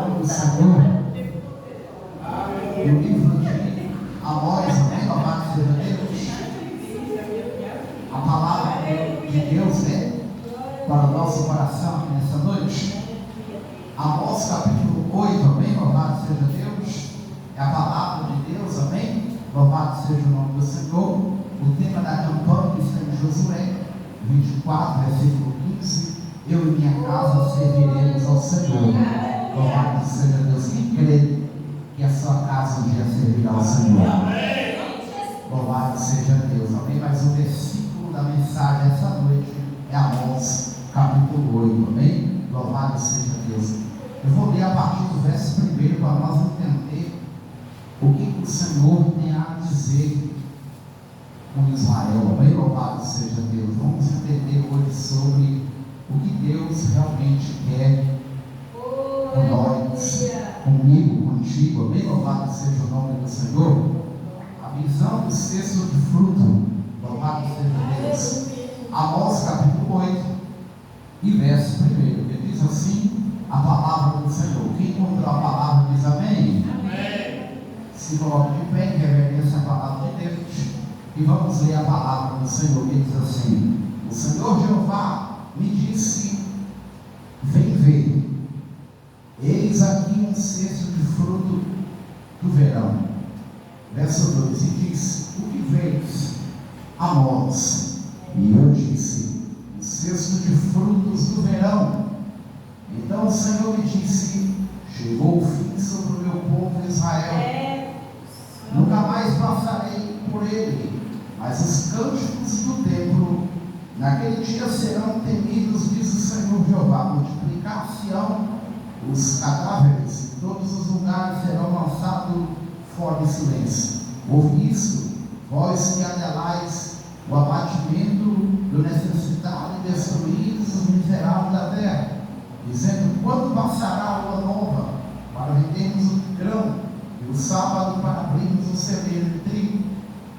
nome do Senhor. O livro de Amós, amém? Louvado seja Deus. A palavra de Deus, né? Para o nosso coração aqui nessa noite. Amós capítulo 8, amém? Louvado seja Deus. É a palavra de Deus, amém? Louvado seja o nome do Senhor. O tema da campanha está em Josué 24, versículo 15. Eu e minha casa serviremos ao Senhor. Louvado seja Deus. Quem crê que a sua casa um dia servirá ao Senhor? Louvado seja Deus, amém? Mas o versículo da mensagem essa noite é Amós capítulo 8, amém? Louvado seja Deus. Eu vou ler a partir do verso 1 para nós entender o que o Senhor tem a dizer com Israel, amém? Louvado seja Deus. Vamos entender hoje sobre o que Deus realmente quer com nós, comigo, contigo, amém? Louvado seja o nome do Senhor. A visão do cesto de fruto, louvado seja Deus. Amós capítulo 8 e verso 1, ele diz assim a palavra do Senhor. Quem encontrou a palavra diz amém? Amém. Se coloque de pé em reverência à palavra de Deus e vamos ler a palavra do Senhor. Ele diz assim: o Senhor Jeová me disse: vem ver, eis aqui um cesto de fruto do verão. Verso 2, e disse: o que vês, Amós? E eu disse: um cesto de frutos do verão. Então o Senhor me disse: chegou o fim sobre o meu povo Israel, nunca mais passarei por ele, mas os cânticos do templo naquele dia serão temidos, diz o Senhor Jeová. Multiplicar-se-ão os cadáveres, e todos os lugares serão lançados fora de silêncio. Ouvi isso, vós que anelais o abatimento do necessitado e destruís os miseráveis da terra, dizendo: quando passará a lua nova para vendermos o grão, e o sábado para abrirmos o celeiro de trigo,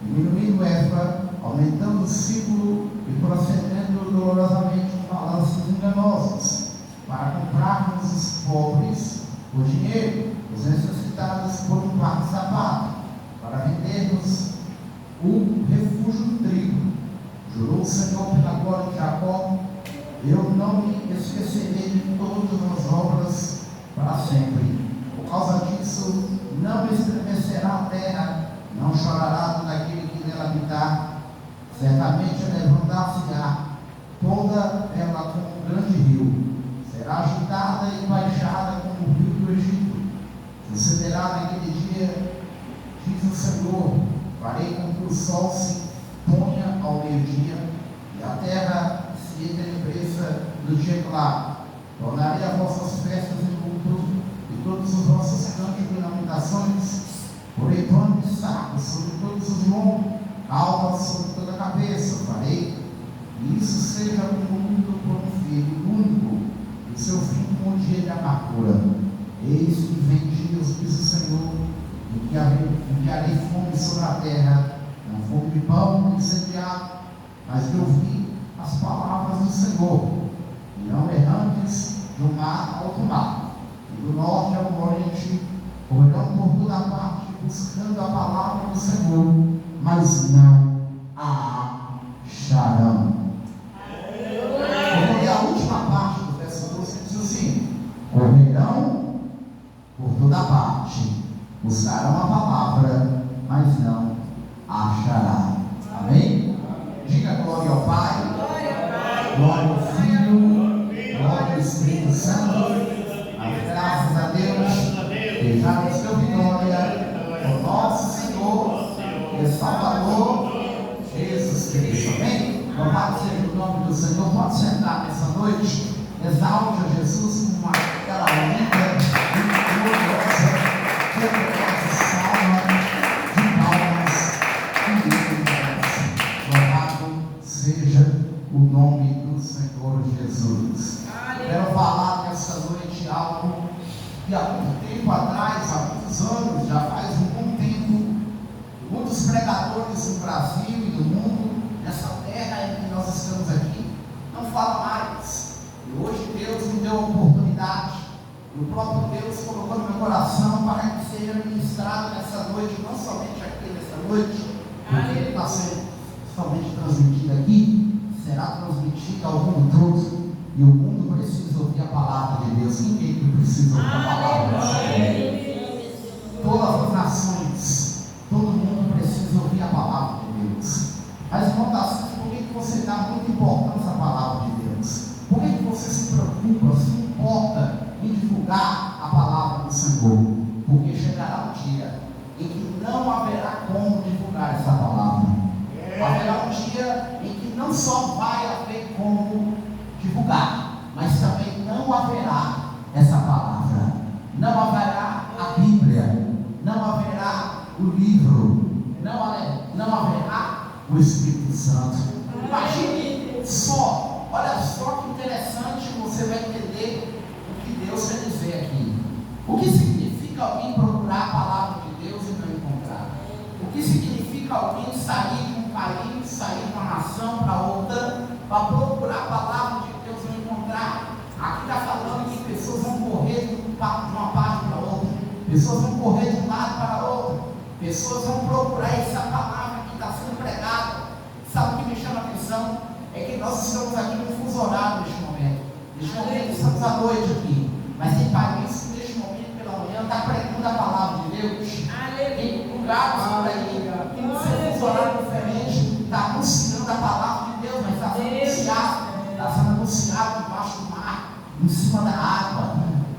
diminuindo o efa, aumentando o ciclo e procedendo dolorosamente com balanços enganosos, para comprarmos os pobres por dinheiro, os necessitados por um par de sapato, para vendermos o refúgio do trigo. Jurou o Senhor pela glória de Jacó: eu não me esquecerei de todas as obras para sempre. Por causa disso, não estremecerá a terra, não chorará todo aquele que nela habitar. Certamente levantar-se-á toda ela como um grande rio, será agitada e baixada como o rio do Egito. Sucederá naquele dia, diz o Senhor: farei com que o sol se ponha ao meio-dia e a terra se entenebreça do dia claro. Tornarei as vossas festas em luto e todos os vossos cantos de lamentações. Porei pano de saco sobre todos os lombos, almas sobre toda a cabeça. Farei que isso seja como luto por um filho único, e o seu fim como um dia de amargura. Eis que vem dias, diz o Senhor, em que enviarei fome sobre a terra, não fome de pão nem sediado, mas de ouvir as palavras do Senhor. Irão errantes do mar ao mar, e do norte ao oriente, correrão por toda parte, buscando a palavra do Senhor, mas não a acharão. Vou ler a última parte do verso 12, que diz assim: correrão por toda parte, buscarão a palavra, mas não a achará. Amém? Diga glória ao Pai, glória ao Filho, glória ao Espírito Santo. As graças a Deus, deixar o seu vitória, o nosso Senhor e Salvador Jesus Cristo. Amém? Louvado seja o nome do Senhor. Pode sentar nessa noite. Exalte a Jesus com uma cara linda e gloriosa, poderosa salva de palmas e de louvado seja o nome do Senhor Jesus. Quero falar nessa noite algo que há muito tempo atrás, há muitos anos, já faz um bom tempo, muitos pregadores no Brasil e no mundo, nessa terra em que nós estamos aqui, não falam mais. E hoje Deus me deu a oportunidade, e o próprio Deus colocou coração para que seja ministrado nessa noite, não somente aqui nessa noite, porque ele está sendo somente transmitido aqui, será transmitido ao mundo todo, e o mundo precisa ouvir a palavra de Deus. Ninguém que precisa ouvir a palavra de Deus. Todas as nações, todo mundo precisa ouvir a palavra de Deus. Mas, irmão Tarcísio, por que você dá muita importância à palavra de Deus? Por que você se preocupa, se importa em divulgar a palavra do Senhor? Porque chegará um dia em que não haverá como divulgar essa palavra. Haverá um dia em que não só vai haver como divulgar, mas também não haverá essa palavra. Não haverá a Bíblia, não haverá o livro, não haverá o Espírito Santo. Imagine só, olha só que interessante, você vai entender o que Deus quer dizer aqui. O que significa alguém procurar a palavra de Deus e não encontrar? O que significa alguém sair de um país, sair de uma nação para outra, para procurar a palavra de Deus e não encontrar? Aqui está falando que pessoas vão correr de uma parte para outra, pessoas vão correr de um lado para outro, pessoas vão procurar essa palavra que está sendo pregada. Sabe o que me chama a atenção? É que nós estamos aqui no fuso horário neste momento. Neste momento estamos à noite aqui, mas tem país que neste momento pela manhã está pregando a palavra de Deus. Tem lugares por aí que no seu fuso horário diferente está anunciando a palavra de Deus, mas está sendo anunciado debaixo do mar, em cima da água,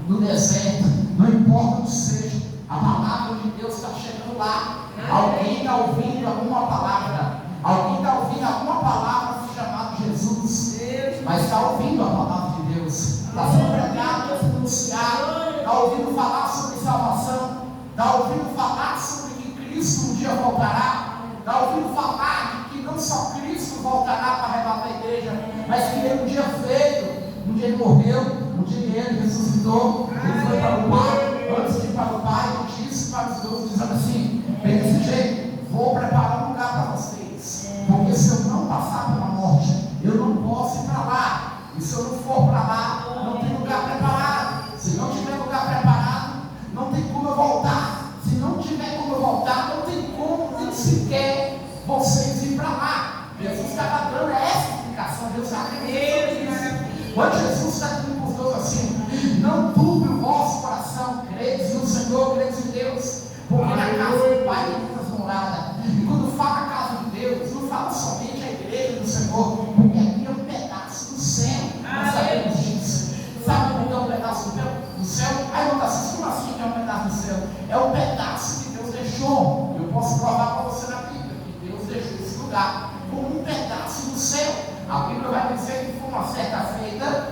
no deserto, não importa o que seja, a palavra de Deus está chegando lá. Alguém está ouvindo alguma palavra, alguém está ouvindo alguma palavra chamada Jesus, mas está ouvindo a palavra de Deus, está sendo pregado, está sendo anunciado, está ouvindo falar sobre salvação, está ouvindo falar sobre que Cristo um dia voltará, está ouvindo falar de que não só Cristo voltará para arrebatar a igreja, mas que ele um dia veio, um dia ele morreu, um dia ele ressuscitou, ele foi para o Pai, antes de ir para o Pai, ele disse para os dois, dizendo assim, bem desse jeito, vou preparar um lugar para vocês, porque se eu não passar pela morte, eu não posso ir para lá, e se eu não for para lá, não tem lugar preparado. Se não tiver lugar preparado, não tem como eu voltar. Se não tiver como eu voltar, não tem como nem sequer vocês ir para lá. Jesus estava dando essa explicação, Deus está acreditando nisso. Quando Jesus está dizendo para os dois assim, não turbe o vosso coração, credes no Senhor, credes em Deus, porque na casa do Pai tem muitas moradas. E quando fala a casa de Deus, não fala somente a igreja do Senhor, porque aqui é um pedaço do céu, nós sabemos disso. Sabe como é um pedaço do céu? Aí não está assim, como assim que é um pedaço do céu? É um pedaço que Deus deixou. Eu posso provar para você na Bíblia que Deus deixou esse lugar como um pedaço do céu. A Bíblia vai dizer que foi uma certa feita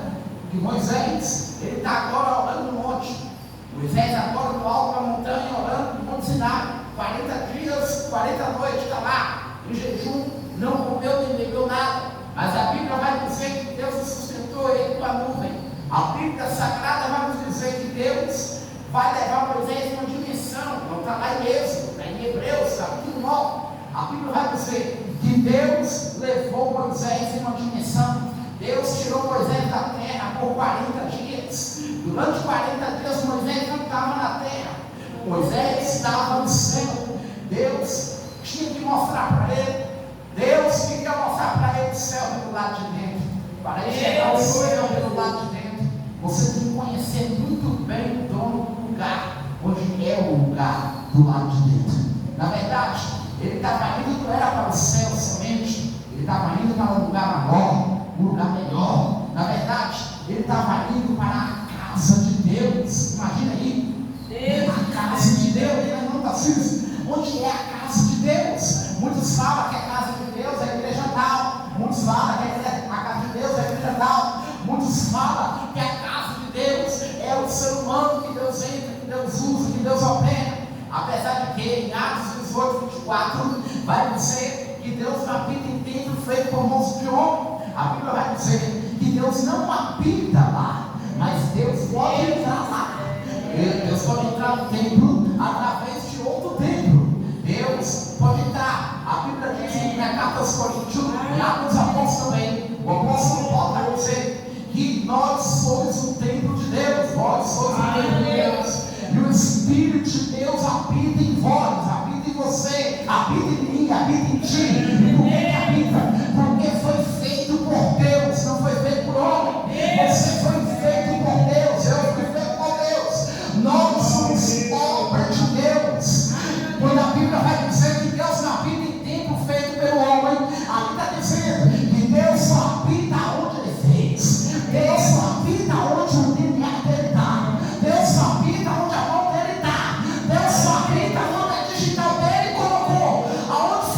que Moisés, ele está agora orando no monte. Moisés agora no alto da montanha, orando no monte Sinai, 40 dias, 40 noites, está lá, em jejum, não comeu nem bebeu nada, mas a Bíblia vai dizer que Deus sustentou ele com a nuvem. A Bíblia Sagrada vai nos dizer que Deus vai levar Moisés em uma dimensão, não está lá em Êxodo, está em Hebreus, está aqui no norte. A Bíblia vai dizer que Deus levou Moisés em uma dimensão. Deus tirou Moisés da terra por 40 dias. Durante 40 dias Moisés não estava na terra, Moisés estava no céu. Deus tinha que mostrar para ele, Deus queria mostrar para ele o céu pelo lado de dentro. Para enxergar o céu pelo lado de dentro, você tem que conhecer muito bem o dono do lugar, onde é o lugar do lado de dentro. Na verdade, ele estava indo, não era para o céu somente, ele estava indo para um lugar maior, um lugar melhor. Na verdade, ele estava indo para a casa de Deus. Imagina aí, a casa de Deus, ele não está assim. Onde é a casa de Deus? Muitos falam que a casa de Deus é a igreja tal, muitos falam que a casa de Deus é a igreja tal, muitos falam que a casa de Deus é o ser humano que Deus entra, que Deus usa, que Deus opera. Apesar de que em Atos 18, 24 vai dizer que Deus não habita em templo feito por mãos de homem. A Bíblia vai dizer que Deus não habita lá, mas Deus pode entrar lá. Deus pode entrar no templo através de outro templo. Deus pode entrar. A Bíblia diz em carta aos Coríntios, e Atos Apóstolos também, o apóstolo Paulo vai dizer que nós somos o templo de Deus, nós somos o templo de Deus, e o habita em mim, habita em ti. E por que habita? Porque foi feito por Deus, não foi feito por homem. Você foi feito por Deus, eu fui feito por Deus. Nós somos obra de Deus. Quando a Bíblia vai dizer que Deus não habita em templo feito pelo homem, ali está dizendo que Deus só habita onde Ele fez. Deus só habita onde o DNA dele está. Deus só habita onde a mão dele está. Deus só habita onde a digital dele colocou. Aonde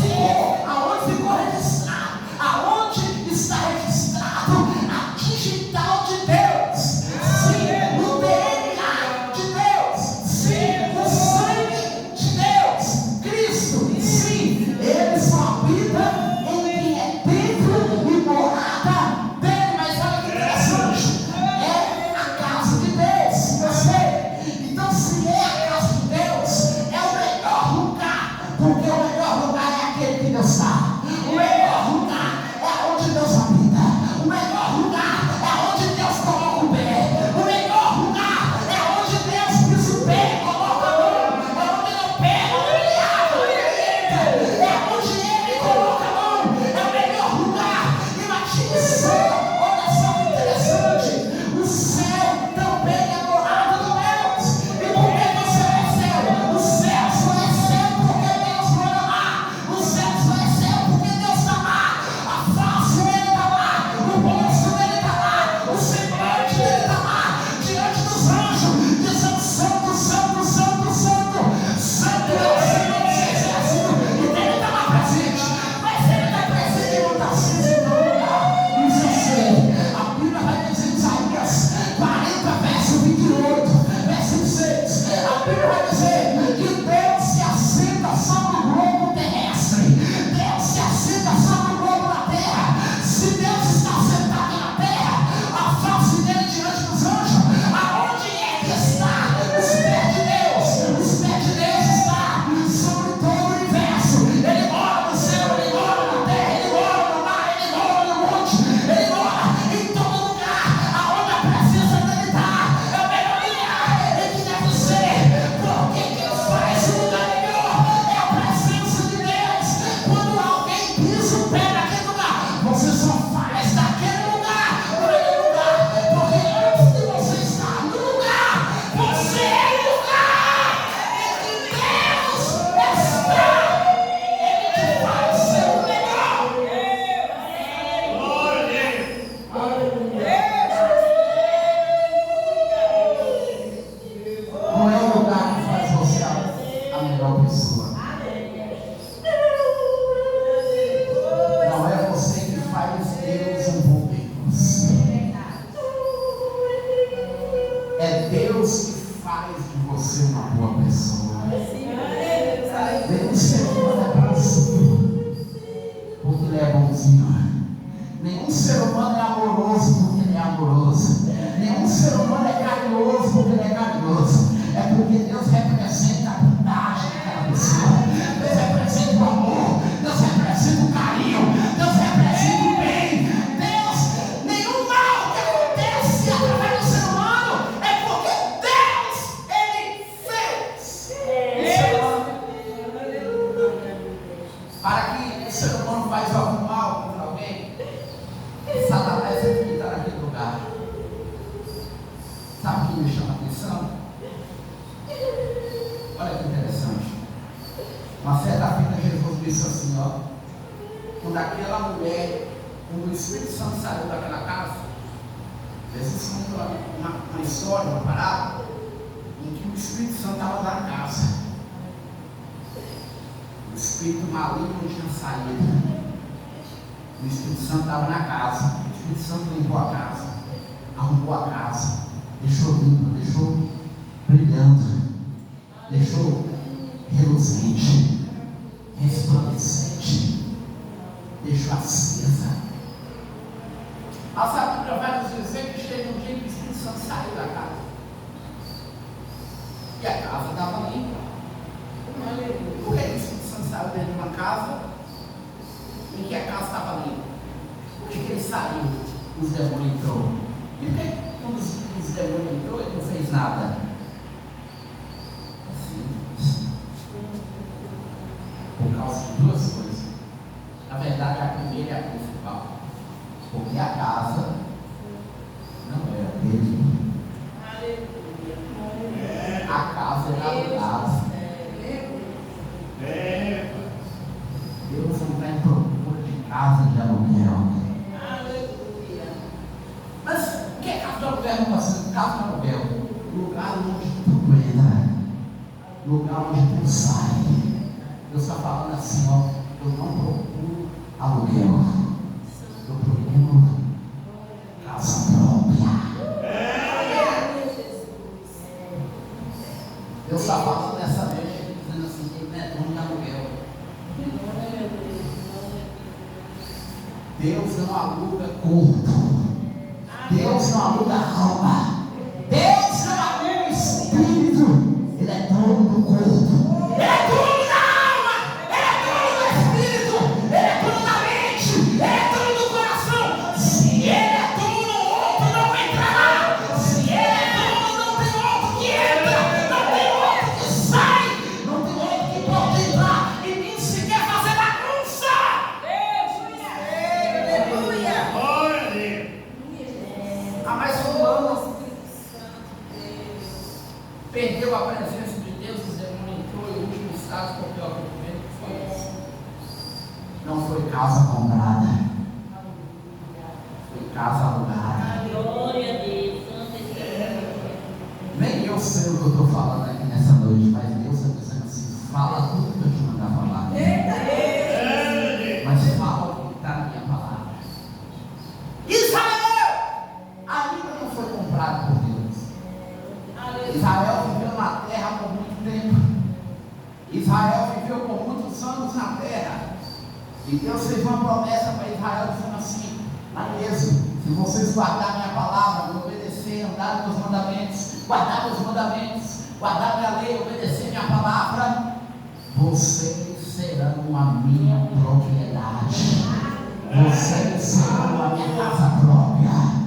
ficou registrado. Aonde está registrado a digital de Deus. Sim, o DNA de Deus. Sim, o sangue de Deus. Cristo, sim, Ele só habita em quem é templo e morada dele. Mas olha que interessante, é a casa de Deus, eu sei. Então, se é a casa de Deus, é o melhor lugar, porque o melhor lugar é aquele que Deus está. O melhor lugar é onde Deus habita. O melhor lugar é onde Deus coloca o pé. O melhor lugar é onde Deus pisa o pé, coloca a mão. É onde ele opera, onde ele abre, onde ele entra. É onde ele coloca a mão. É o melhor lugar. Imagine só, olha só que interessante. O céu também é morada de Deus. E por que o céu é céu? O céu só é céu porque Deus mora lá. O céu só é céu porque Deus está lá. A face dele está lá. O rosto dele está lá. O semblante dele está lá. Diante dos anjos, dizendo: Santo, Santo, Santo, Santo. Santo é o Senhor dos exércitos. E ele está lá presente. Mas ele está presente e não está aceso em todo lugar. Isso eu sei. A Bíblia vai dizer em Isaías 40, verso 28, verso 26. A Bíblia vai dizer que Deus se assenta sobre o globo terrestre. Deus se assenta sobre o globo da terra. Se Deus está sentado na terra, a face dele diante dos anjos, aonde é que está os pés de Deus? Os pés de Deus estão sobre todo o universo. Ele mora no céu, ele mora na terra, ele mora no mar, ele mora no monte, ele mora em todo lugar. Aonde a presença dele está, é o melhor lugar em que deve ser. Porque quem faz o lugar melhor é a presença de Deus. Quando alguém pisa o pé naquele lugar, você só faz daquele lugar o melhor lugar. Porque antes de você estar no lugar, você é o lugar em que Deus está. Ele te faz ser o melhor. Não é o lugar que faz você a melhor pessoa. Não é você que faz Deus envolver você. É Deus que faz de você uma boa pessoa. Nenhum ser humano é bonzinho porque ele é bonzinho. Nenhum ser humano é amoroso porque ele é amoroso. Nenhum ser humano é carinhoso porque ele é carinhoso. É porque Deus representa a bondade daquela pessoa. Deus representa o amor. Deus representa o carinho. Deus representa o bem. Deus, nenhum mal que acontece através do ser humano é porque Deus, Ele fez. Para que o ser humano faz algum mal contra alguém, Satanás é que está naquele lugar. Sabe o que me chama a atenção? Olha que interessante. Uma certa feita Jesus disse assim, ó. Quando aquela mulher, quando o Espírito Santo saiu daquela casa, Jesus contou uma história, uma parábola, em que o Espírito Santo estava na casa. O Espírito maligno não tinha saído. O Espírito Santo estava na casa. O Espírito Santo limpou a casa, arrumou a casa, deixou limpa, deixou brilhando, deixou reluzente, resplandecente, deixou acesa. Mas a Bíblia vai nos dizer que chega um dia que o Espírito Santo saiu da casa. E a casa estava limpa. Por que o Espírito Santo saiu dentro de uma casa em que a casa estava limpa? Por que ele saiu? Os demônios entrou. E por que quando os demônios entrou ele não fez nada? Simples. Por causa de duas coisas. Na verdade, a primeira é a principal. Porque a casa não era dele. A casa era alugada. Deus não está em procura de casa de aluguel. Mas o que é casa de aluguel? Casa de aluguel. Lugar onde tudo entra. Lugar onde tudo sai. Deus está falando assim, ó. Eu não procuro aluguel. Eu procuro casa própria. Deus está falando nessa noite, dizendo assim, que ele não é dono de aluguel. Deus não aluga corpo. Deus não aluga alma. Deus não aluga espírito. Ele é dono do corpo. Ele é dono da alma. Ele é dono do espírito. Ele é dono da mente. Ele é dono do coração. Se ele é dono, o outro não entrará. Se ele é dono, não tem outro que entra. Não tem outro que sai. Não tem outro que pode entrar. E nem sequer fazer bagunça. Mas fulano perdeu a presença de Deus, o demônio entrou e o último estado que o primeiro foi esse. Não foi casa comprada, foi casa alugada. Glória a Deus. Nem eu sei o que eu estou falando aqui nessa noite, mas Deus está dizendo assim: fala tudo que eu te mandar falar. Mas fala o que está na minha palavra. Ainda não foi comprado por Deus. Israel viveu na terra por muito tempo. Israel viveu por muitos anos na terra. E Deus fez uma promessa para Israel dizendo assim: lá mesmo, se vocês guardarem a palavra, me obedecer, andar nos mandamentos, guardar os mandamentos, guardar minha lei, obedecer minha palavra, vocês serão a minha propriedade. Vocês serão a minha casa própria.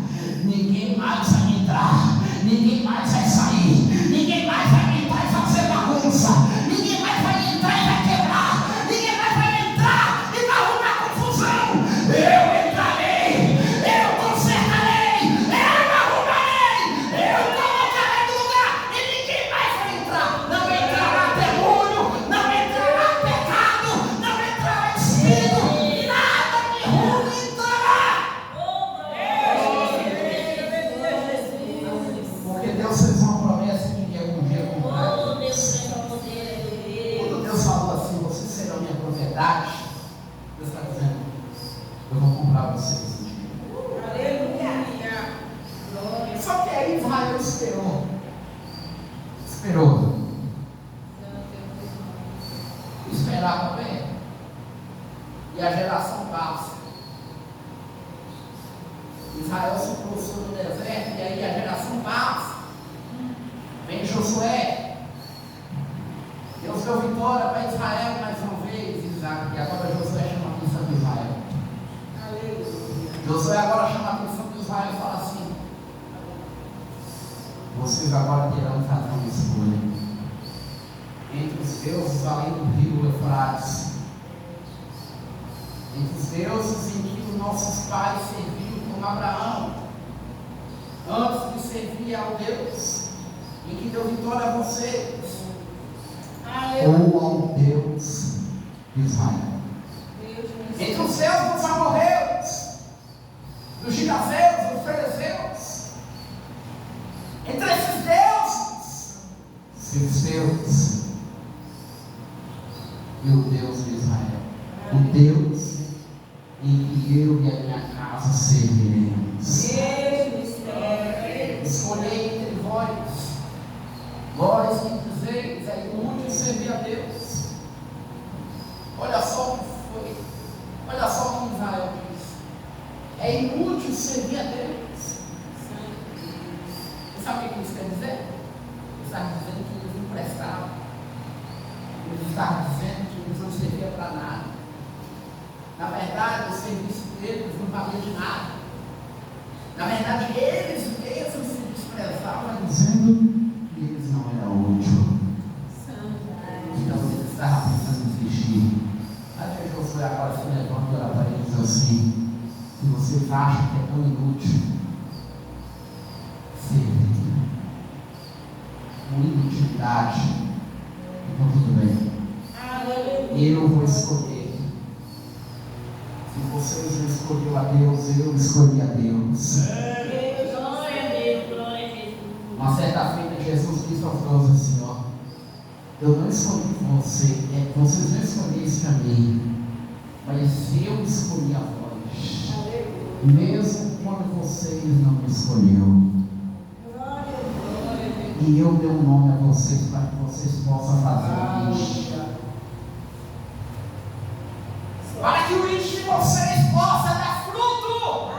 Ninguém mais vai entrar, ninguém mais vai sair, ninguém mais vai entrar e fazer bagunça, ninguém mais vai entrar e vai quebrar, ninguém mais vai entrar e vai arrumar confusão. Eu entrarei, eu consertarei, eu arrumarei, eu colocarei no lugar e ninguém mais vai entrar. Não entrará demônio, não entrará pecado, não entrará espírito, nada de ruim entrará. Porque Deus fez uma promessa que ninguém podia comprar. Quando Deus falou assim: vocês serão minha propriedade, Deus está dizendo: eu vou comprar vocês um dia. Só que aí Israel esperou. Esperava bem. E a geração passa. Israel se prostrou no deserto, e aí a geração passa. Vem Josué. Deus deu vitória para Israel mais uma vez, Isaac. E agora Josué chama a atenção de Israel. Josué agora chama a atenção de Israel e fala assim: vocês agora terão que fazer uma escolha entre os deuses além do rio Eufrates, entre os deuses em que os nossos pais serviam, como Abraão, antes de servir ao Deus em que deu vitória a vocês, ou ao Deus de Israel. Entre os deuses dos amorreus, dos girazeus, dos fariseus, entre esses deuses, seus deuses, e o Deus de Israel, o Deus em que eu e a minha casa serviremos. Escolhei entre vós que dizeis: é inútil servir a Deus. Olha só o que foi, olha só o que Israel diz: é inútil servir a Deus. Você sabe o que isso quer dizer? Ele está dizendo que eles não prestavam. Ele está dizendo que eles não serviam para nada. Na verdade, o serviço deles não valia de nada. Na verdade, eles mesmos se desprezavam, dizendo que eles não eram úteis. Então eles estavam pensando em desistir. assim, que vocês acham que é tão inútil, servir, com inutilidade, então tudo bem. Eu vou escolher. Se vocês não escolheram a Deus, eu escolhi a Deus. Uma certa feita, Jesus disse aos 12 assim: ó, eu não escolhi você, vocês não escolheram esse caminho, mas eu escolhi a vós, mesmo quando vocês não me escolheram. E eu dei um nome a vocês para que vocês possam fazer isso. Para que o índice de vocês possa dar fruto.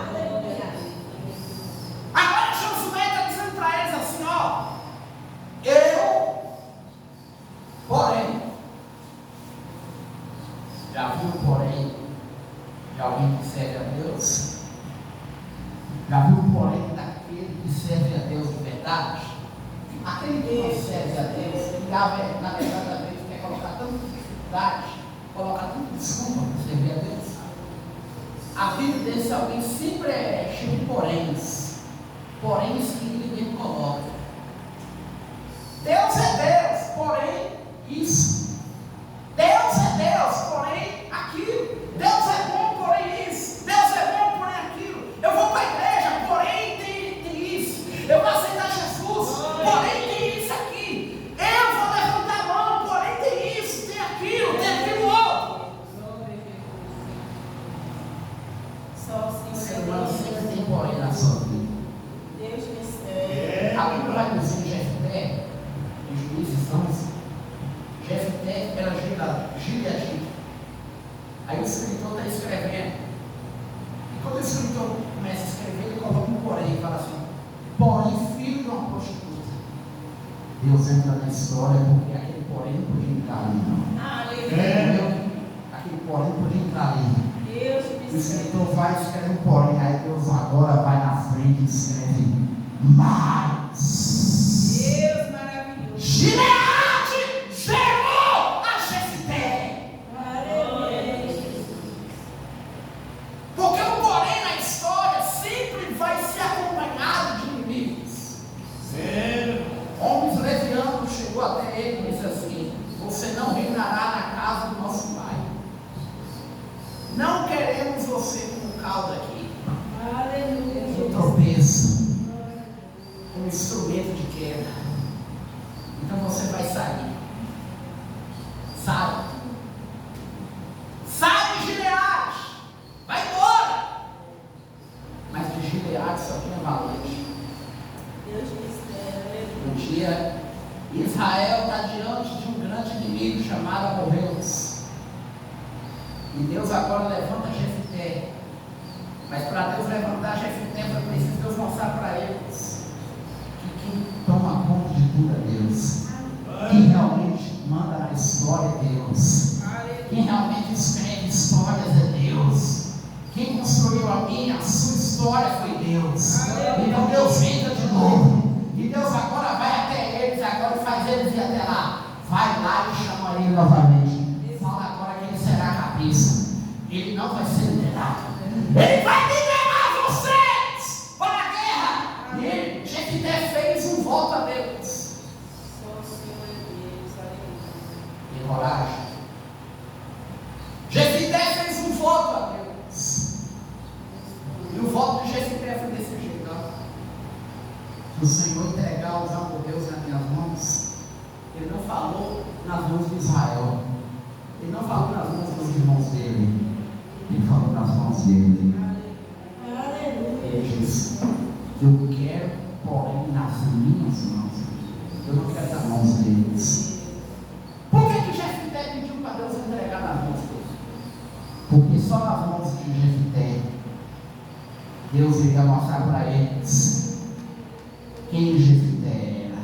Agora Josué está dizendo para eles assim: ó, porém, já viu porém de alguém que serve a Deus? Já viu porém daquele que serve a Deus de verdade? Aquele que não serve a Deus, que na verdade a Deus quer colocar tanta dificuldade, colocar tanta desculpa para servir a Deus. A vida desse alguém sempre é cheia de poréns que ele mesmo coloca. Deus é Deus, porém isso. Deus é Deus, porém aquilo. Deus é bom, porém isso. Deus é bom, porém aquilo. Eu vou para a igreja, porém tem isso. Eu vou aceitar Jesus, porém tem isso aqui. Eu vou levantar a mão, porém tem isso, tem aquilo outro. O ser humano sempre tem porém na sua vida. Deus me serve. A Bíblia vai dizer em Jefté, em Juízes 11, Jefté era gileadita. Aí o escritor está escrevendo. E quando o escritor começa a escrever, ele coloca um porém e fala assim: porém, filho de uma prostituta. Deus entra na história porque aquele porém não podia entrar ali, não. Aquele porém não podia entrar ali. O escritor vai e escreve um porém, aí Deus agora vai na frente e escreve mais. Deus maravilhoso. Gileade gerou a Jefté. Porque o porém na história sempre vai ser acompanhado de inimigos. Homens levianos chegou até ele e disse assim: você não reinará na casa do nosso pai. Não queremos você como caldo aqui. Um tropeço, um instrumento de queda. Então você vai sair. Sai de Gileade. Vai embora. Mas de Gileade só tinha valente. Deus me serve. Um dia Israel está diante de um grande inimigo chamado Amorreus. E Deus agora levanta Jefté. Mas para Deus levantar Jefté, foi preciso Deus mostrar para eles que quem toma conta de tudo é Deus. Quem realmente manda na história é Deus. Quem realmente escreve histórias é Deus. Quem construiu a minha, a sua história foi Deus. Então Deus entra de novo. E Deus agora vai até eles, agora faz eles ir até lá. Vai lá e chama ele novamente. Fala agora que ele será a cabeça. Ele não vai ser liderado. Ele vai liderar vocês para a guerra. E Jefté fez um voto a Deus. Só o Senhor é Deus. Aleluia. Tem coragem? Jefté fez um voto a Deus. E o voto de Jefté foi desse jeito: o Senhor entregar os amorreus nas minhas mãos. Ele não falou nas mãos de Israel. Ele não falou nas mãos dos irmãos dele. Ele falou nas mãos dele. Ele disse: eu quero, porém, nas minhas mãos. Eu não quero nas mãos deles. Por que Jefté pediu para Deus entregar nas mãos dele? Porque só nas mãos de Jefté Deus iria mostrar para eles quem Jefté era.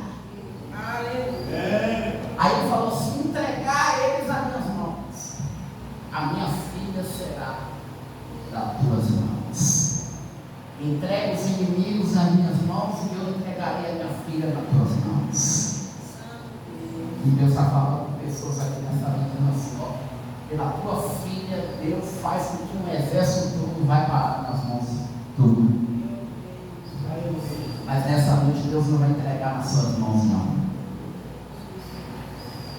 Aí ele falou assim: entregar eles nas minhas mãos, a minha filha será das tuas mãos. Entrega os inimigos nas minhas mãos e eu entregarei a minha filha nas tuas mãos. E Deus está falando com pessoas aqui nessa vida, assim, ó. pela tua filha, Deus faz com que um exército todo vai parar nas mãos tudo. Mas nessa noite Deus não vai entregar nas suas mãos, não.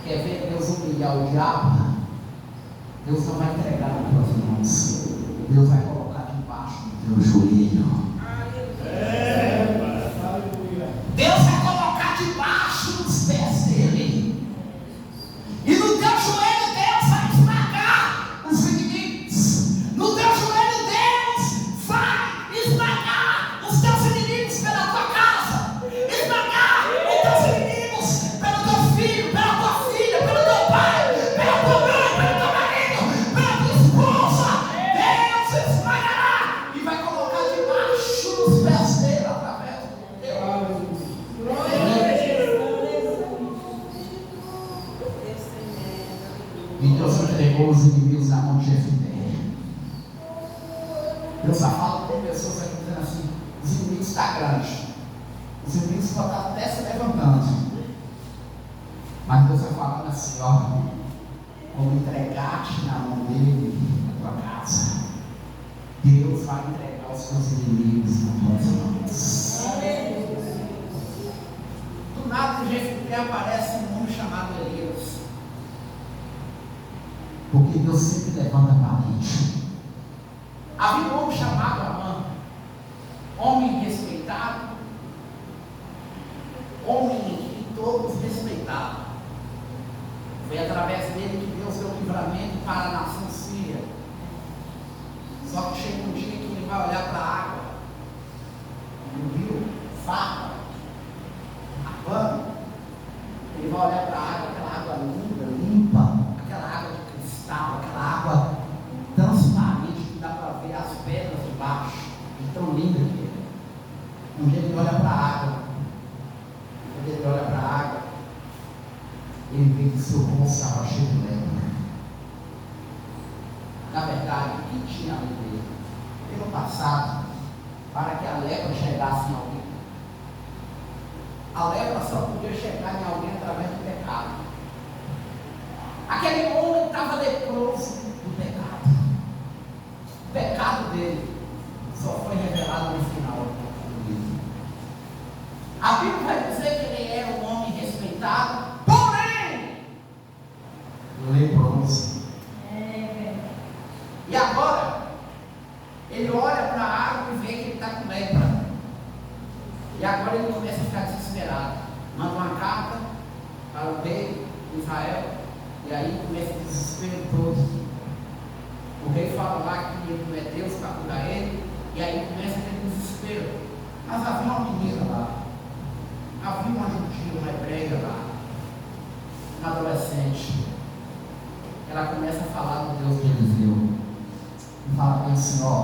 Quer ver Deus humilhar o diabo? Deus não vai entregar nas tuas mãos. Deus vai colocar debaixo do teu joelho. Deus vai colocar debaixo dos pés dele. E no teu joelho Deus vai esmagar os inimigos. No teu joelho Deus vai esmagar os teus inimigos pela tua casa. Esmagar os teus inimigos pelo teu filho, pela tua filha, pelo teu pai, pela tua mãe, pelo teu marido, pela tua esposa. Deus esmagará e vai colocar debaixo dos pés dele através do teu. E Deus entregou os inimigos na mão de Jefté. Deus só fala com pessoas aqui dizendo assim: os inimigos estão grandes, os inimigos podem estar até se levantando, mas Deus vai falando assim: ó, como entregar-te na mão dele, na tua casa, Deus vai entregar os teus inimigos nas tuas mãos. Do nada de Jefté aparece um homem chamado Elias. Porque Deus sempre levanta parente. Havia um homem chamado Amã, homem respeitado, homem que todos respeitavam. Foi através dele que Deus deu livramento para a nação síria. Só que chega um dia que ele vai olhar para a água, no rio Farpa, Abana. Ele vai olhar para a água, aquela água linda, limpa, aquela água de cristal, aquela água transparente que dá para ver as pedras de baixo, de tão linda que é. Um dia ele olha para a água, quando ele olha para a água, ele vê que seu rosto estava cheio de lepra. Na verdade, o que tinha ali dele? Pelo passado, para que a lepra chegasse em alguém, a lepra só podia chegar em alguém através do pecado. Aquele homem estava leproso do pecado. O pecado dele só foi revelado no final do livro. A Bíblia vai dizer que ele era um homem respeitado, porém leproso. E agora ele olha para a água e vê que ele está com lepra. E agora ele começa a ficar desesperado. Manda uma carta para o rei de Israel. E aí começa o desespero todo. O rei fala lá que ele não é Deus para cuidar ele. E aí começa aquele desespero. Mas havia uma menina lá. Havia uma judia, uma hebreia lá. Uma adolescente. Ela começa a falar do Deus de Eliseu. E fala para ele assim: ó,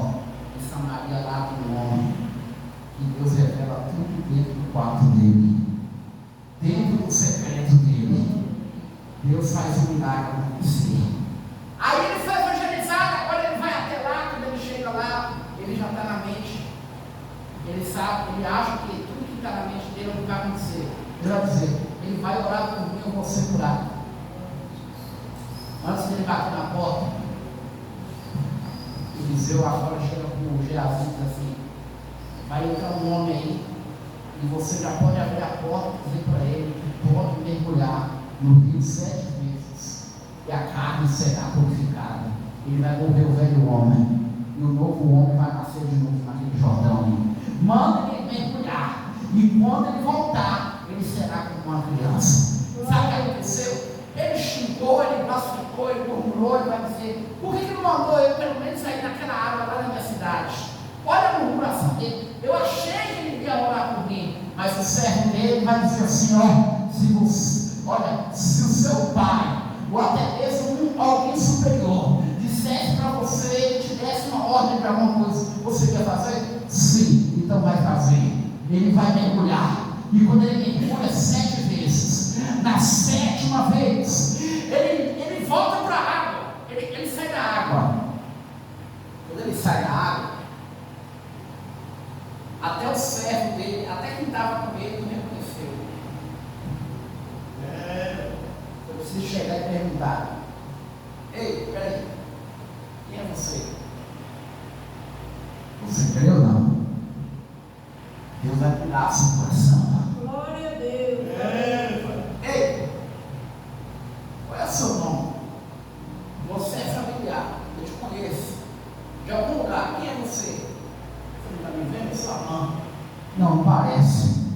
em Samaria lá tem um homem. E Deus revela tudo dentro do quarto dele. Dentro do secreto dele. Deus faz um milagre acontecer. Aí ele foi evangelizado, agora ele vai até lá, quando ele chega lá, ele já está na mente. Ele sabe, ele acha que tudo que está na mente dele é o que vai acontecer. Ele vai dizer: ele vai orar por mim, eu vou ser curado. Antes dele bater na porta, Eliseu agora chega com o Geazi e diz assim: vai entrar um homem aí, e você já pode abrir a porta e dizer para ele que pode mergulhar no rio 7 vezes, e a carne será purificada. Ele vai morrer o velho homem, e o novo homem vai nascer de novo naquele Jordão. Manda ele mergulhar, e quando ele voltar, ele será como uma criança. Sabe o que aconteceu? Ele xingou, ele classificou, ele murmurou, ele vai dizer: por que não mandou eu pelo menos sair daquela água lá na minha cidade? Olha a murmuração dele. Eu achei que ele ia orar por mim, mas o servo dele vai dizer assim: ó, se o seu pai, ou até mesmo alguém superior, dissesse para você, te desse uma ordem para alguma coisa, você quer fazer? Sim, então vai fazer. Ele vai mergulhar, e quando ele mergulha 7 vezes, na 7ª vez, ele volta para a água, ele sai da água. Quando ele sai da água, até o servo dele, até quem estava com ele, não reconheceu. Eu preciso chegar e perguntar: ei, peraí. vai cuidar do seu coração. Glória a Deus. Ei, qual é o seu nome? Você é familiar, eu te conheço. De algum lugar, quem é você? Você não está me vendo? Sua mão. Não parece.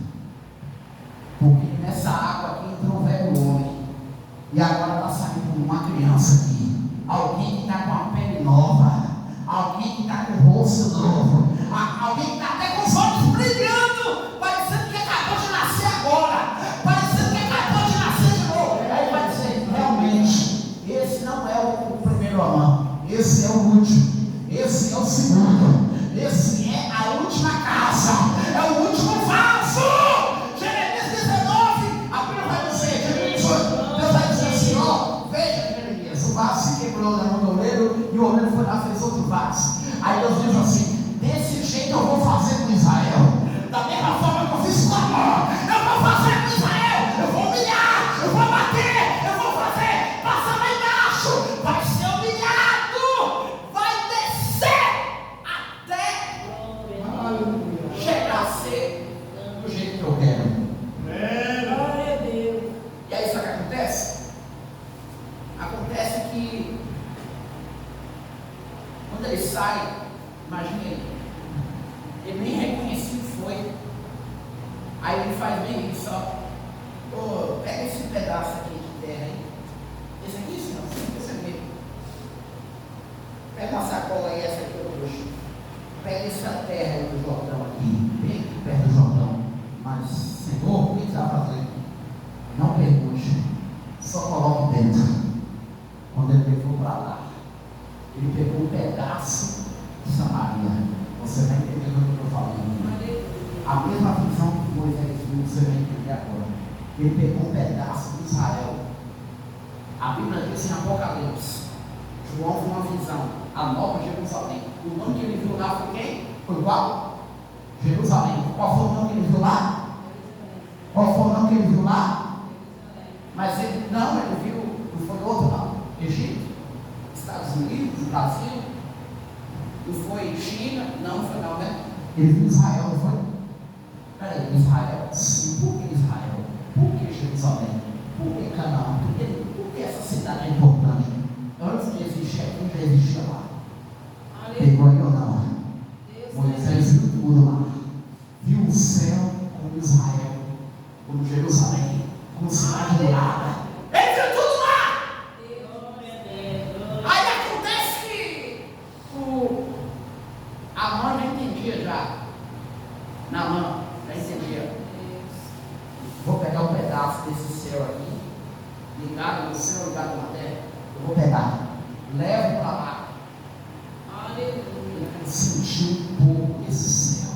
Porque nessa água aqui entrou um velho homem. E agora está saindo uma criança aqui. Alguém que está com a pele nova. Alguém que está com o rosto novo. Alguém que está até com os olhos brilhando. Parecendo que acabou de nascer agora. Parecendo que acabou de nascer de novo. Aí vai dizer, realmente, esse não é o primeiro amor. Esse é o último. Esse é o segundo. Esse é a última casa. É o último vaso. Jeremias 19. A Bíblia vai dizer, Jeremias 18. Deus vai dizer assim, ó, veja, Jeremias, o vaso se quebrou na mão do oleiro e o oleiro foi lá e fez outro vaso. Aí Deus diz assim, desse jeito eu vou fazer com Israel. Da mesma forma que eu fiz com Amor, eu vou fazer com Israel. Eu vou humilhar, eu vou bater, eu vou fazer, passar lá embaixo. Vai ser humilhado, vai descer até chegar a ser do jeito que eu quero. Glória a Deus. E aí sabe o que acontece? Acontece que quando ele sai, imagine ele nem reconhecido foi. Aí ele faz bem isso, ó. Ô, pega esse pedaço aqui de terra aí. Esse aqui, senhor, esse aqui. Pega uma sacola aí, essa aqui eu puxo. Pega essa terra aí do Jordão aqui, bem aqui perto do Jordão. Mas, Senhor, o que você vai fazer? Não pergunte, só coloque dentro. Quando ele levou para lá, ele pegou um pedaço de Samaria. Você vai entender o que eu estou falando. A mesma visão que Moisés viu, você vai entender agora. Ele pegou um pedaço de Israel. A Bíblia diz em Apocalipse, João viu uma visão, a nova Jerusalém. O nome que ele viu lá foi quem? Foi qual? Jerusalém. Qual foi o nome que ele viu lá? Qual foi o nome que ele viu lá? Mas ele viu, não foi outro não. Egito, Estados Unidos, Brasil, não foi China, não foi não, né? Ele viu Israel, não foi? Peraí, Israel? Sim, por que Israel? Por que Jerusalém? Por que Canaã? Por que essa cidade é importante? Antes de existir aqui, já existia lá. Pegou aí ou não? Moisés viu tudo lá. Viu o céu como Israel, como Jerusalém, como cidade dourada. Ele viu tudo lá! Aí acontece que a mãe já entendia já. Na mão, já entendia. Vou pegar um pedaço desse céu aqui, ligado no céu, ligado na terra. Eu vou pegar, levo para lá. Eu senti um pouco esse céu.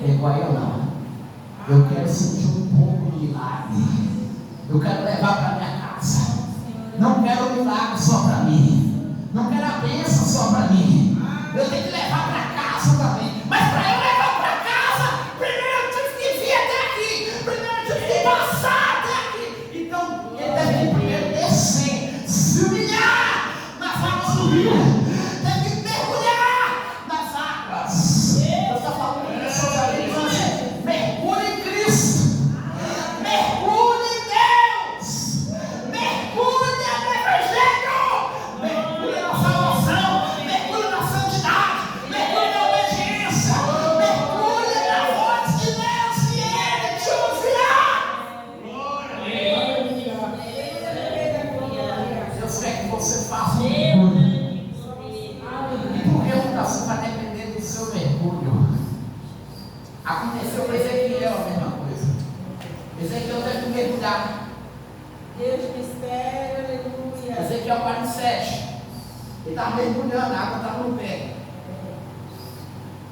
Pegou aí ou não? Eu quero sentir um pouco de milagre. Eu quero levar para minha casa. Não quero milagre só para mim. Não quero a bênção só para mim. Eu tenho que levar para casa também. Mas para eu levar para casa, primeiro eu tive que vir até aqui. Primeiro eu tive que passar até aqui. Então, ele deve primeiro descer, se humilhar nas águas do rio. Deve mergulhar nas águas. Deus está falando com pessoas ali, mergulhe em Cristo. Mergulhe em Deus. Mergulhe no Evangelho. Mergulhe na salvação. Mergulhe na santidade. Mergulhe na obediência. Mergulhe na voz de Deus e Ele te ouvirá. Deus quer que você faça um mergulho. E por que a mutação vai depender do seu mergulho? Aconteceu com Ezequiel a mesma coisa. Ezequiel teve que mergulhar. Deus mistério, aleluia. Ezequiel 47. Ele estava mergulhando, a água estava no pé.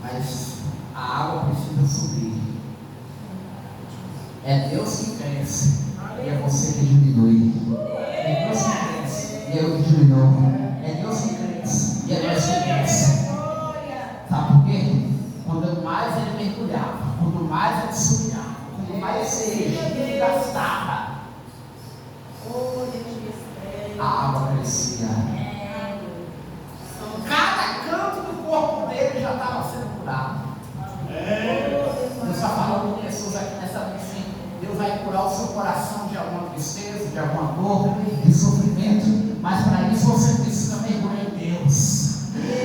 Mas a água precisa subir. É Deus que cresce e é você que diminui. É Deus que cresce e eu que diminuo. É Deus que cresce e é Deus que cresce. Sabe por quê? Quanto mais ele mergulhava, quanto mais ele subia, quanto mais ele gastava, a água crescia. Cada canto do corpo dele já estava sendo curado. de alguma dor, de sofrimento, mas para isso você precisa mergulhar em Deus.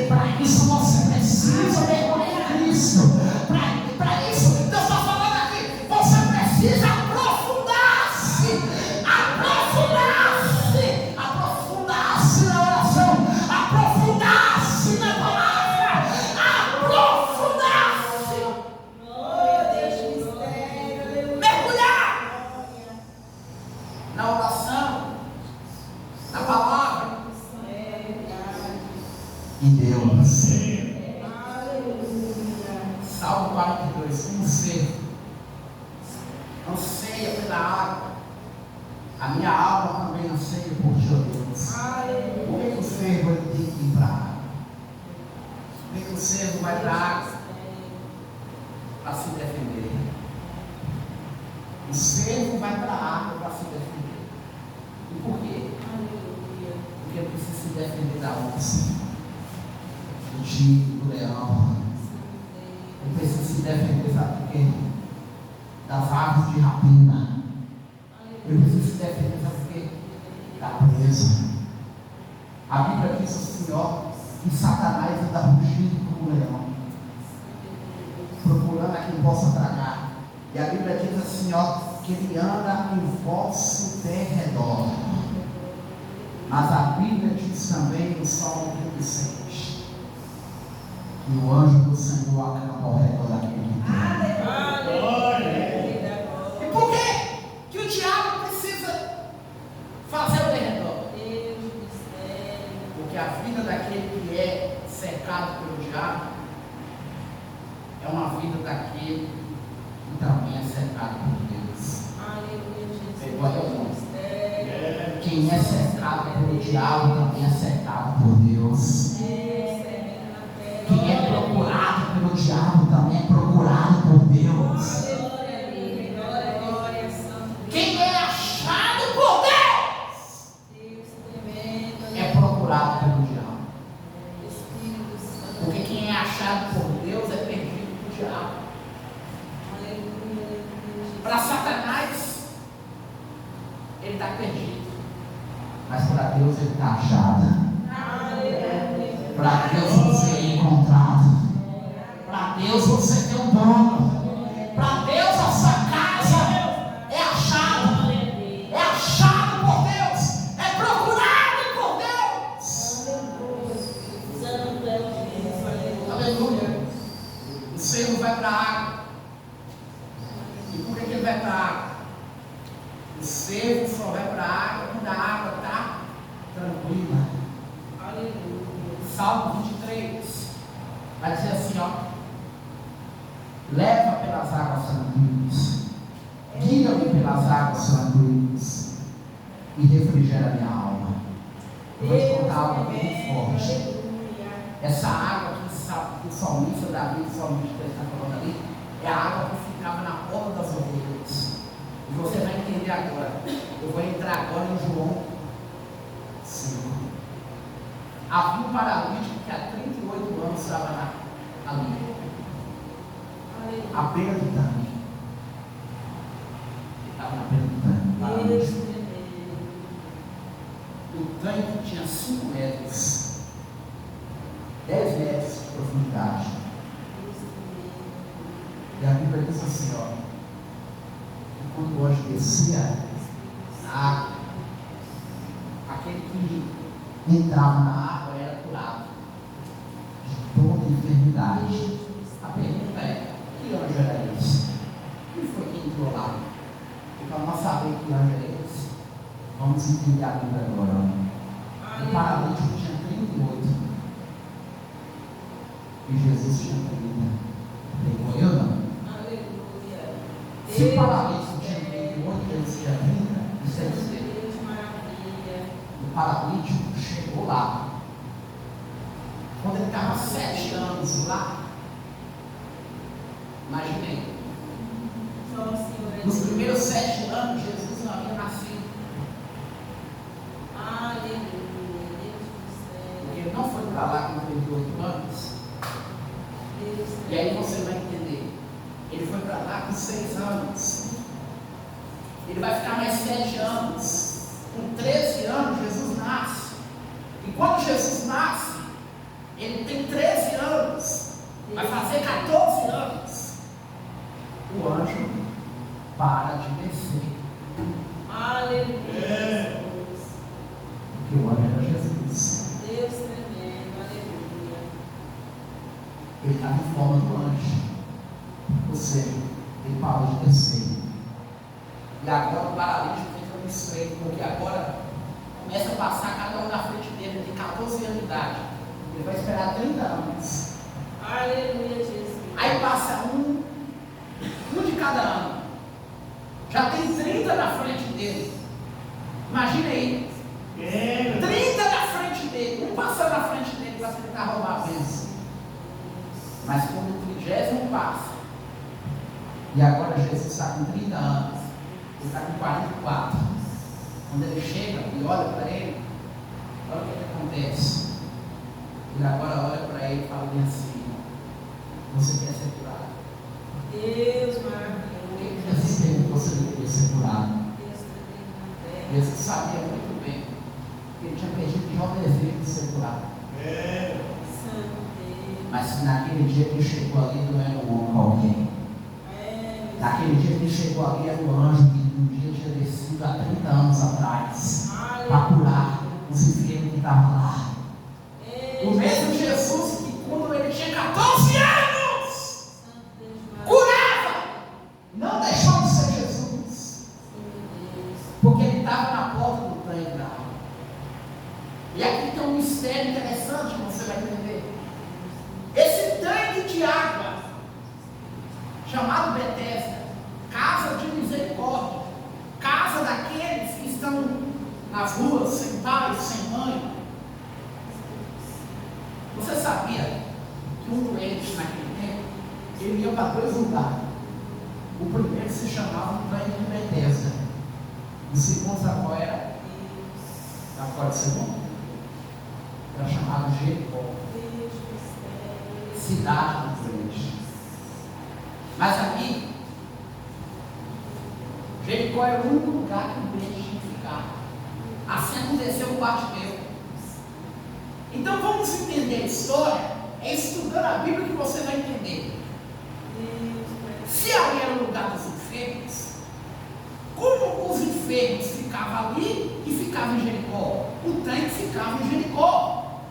Para isso você precisa mergulhar em Cristo. Para isso, Deus está falando aqui, você precisa aprofundar-se na oração, aprofundar-se na palavra, aprofundar-se. Mergulhar na oração, na palavra, em Deus. Salmo 42, um ser anseia pela água, a minha alma também anseia por ti, ó Deus. Por que o servo tem que ir para a água? Por que o servo vai para a água? Para se defender. O servo vai para a água para se defender. E por quê? Porque ele precisa se defender da onça, do tigre, do leão. Ele precisa se defender, sabe por quê? Das aves de rapina. Ele precisa se defender, sabe por quê? Da presa. A Bíblia diz assim, ó, que Satanás anda rugindo como um leão, procurando a quem possa tragar. E a Bíblia diz assim, ó, que ele anda em vosso derredor. Mas a Bíblia diz também no Salmo 36 que o anjo do Senhor acampa ao redor daquele que tem. E por que que o diabo precisa fazer o derredor? Porque a vida daquele que é cercado pelo diabo é uma vida daquele que também é cercado por Deus. Pegou aí o nome? Quem é cercado pelo diabo também é cercado por Deus. Quem é procurado pelo diabo também é procurado por Deus. Quem é achado por Deus é procurado pelo diabo. Porque quem é achado por Deus é perdido por diabo. Para Satanás, ele está perdido. Mas para Deus ele está achado. Para Deus você é encontrado. Para Deus você tem um dono. Para Deus a sua casa é achado. É achado por Deus. É procurado por Deus. Aleluia. O servo vai para a água. E por que ele vai para a água? O servo só vai para a água quando a água está tranquila. Aleluia. Salmo 23 vai dizer assim, ó: leva pelas águas tranquilas, guia-me pelas águas tranquilas e refrigera minha alma. Eu vou te contar algo bem forte. Essa água que o salmista Davi, o salmista está falando ali, é a água que ficava na porta das ovelhas. E você vai entender agora. Eu vou entrar agora em João 5. Havia um paralítico que há 38 anos estava ali, à beira do tanque. Ele estava na beira do tanque, paralítico. O tanque tinha 5 metros, 10 metros de profundidade. E a Bíblia diz assim, ó, que quando o anjo descia na água, aquele que entrava na água era curado de toda enfermidade. A pergunta é: que anjo era esse? Quem foi que entrou lá? E para nós saber que anjo era esse, vamos entender a Bíblia agora. O paralítico tinha 38 e Jesus tinha 30. Pegou eu não? Aleluia. Se o paralítico tinha 38 e Jesus tinha 30, isso é dizer. O paralítico chegou lá quando ele estava 7 anos lá. Imaginei, nos primeiros 7 anos Jesus não havia nascido. Porque ele não foi para lá com 38 anos. E aí você vai entender, ele foi para lá com 6 anos. Ele vai ficar mais 7 anos. Quando Jesus nasce, ele tem 13 anos, vai fazer 14 anos. O anjo para de descer. Aleluia. Porque o anjo era Jesus. Deus tremendo. Aleluia. Ele estava em forma do anjo. Ou seja, ele parou de descer. E agora o paralítico fica no estreito, porque agora começa a passar cada um na frente dele, ele tem 14 anos de idade. Ele vai esperar 30 anos. Aleluia, Jesus. Aí passa um de cada ano. Já tem 30 na frente dele. Imagina aí. 30 na frente dele. Um passando na frente dele para tentar roubar a bênção. Mas quando o 30º passa, e agora Jesus está com 30 anos, ele está com 44. Quando ele chega e olha para ele, olha o que acontece. Ele agora olha para ele e fala bem assim: você quer ser curado? Deus maravilhoso. Jesus perguntou se ele queria ser curado. Deus tremendo. Jesus sabia muito bem que ele tinha perdido já o desejo de ser curado. Santo Deus. Mas naquele dia que ele chegou ali, não era um homem qualquer. Naquele dia que ele chegou ali, era o anjo que um dia tinha descido há 30 anos atrás para curar os enfermos que estavam lá. O mesmo Jesus que, quando ele tinha 14 anos, curava, não deixou de ser Jesus, porque ele estava na porta do tanque da água. E aqui tem um mistério interessante que você vai entender. Esse tanque de água, chamado Betesda, casa de misericórdia, casa daqueles que estão nas ruas, sem pai, sem mãe. Você sabia que um doente naquele tempo, ele ia para 2 lugares. O primeiro se chamava Tanque de Betesda. O segundo, sabe qual era? Sabe qual era o segundo? Era chamado Jericó. Cidade do doente. Mas aqui, Jericó era o único lugar que o doente tinha que ficar. Assim aconteceu com o Bartimeu. Então vamos entender a história, é estudando a Bíblia que você vai entender. Se ali era o lugar dos enfermos, como os enfermos ficavam ali e ficavam em Jericó? O tanque ficava em Jericó.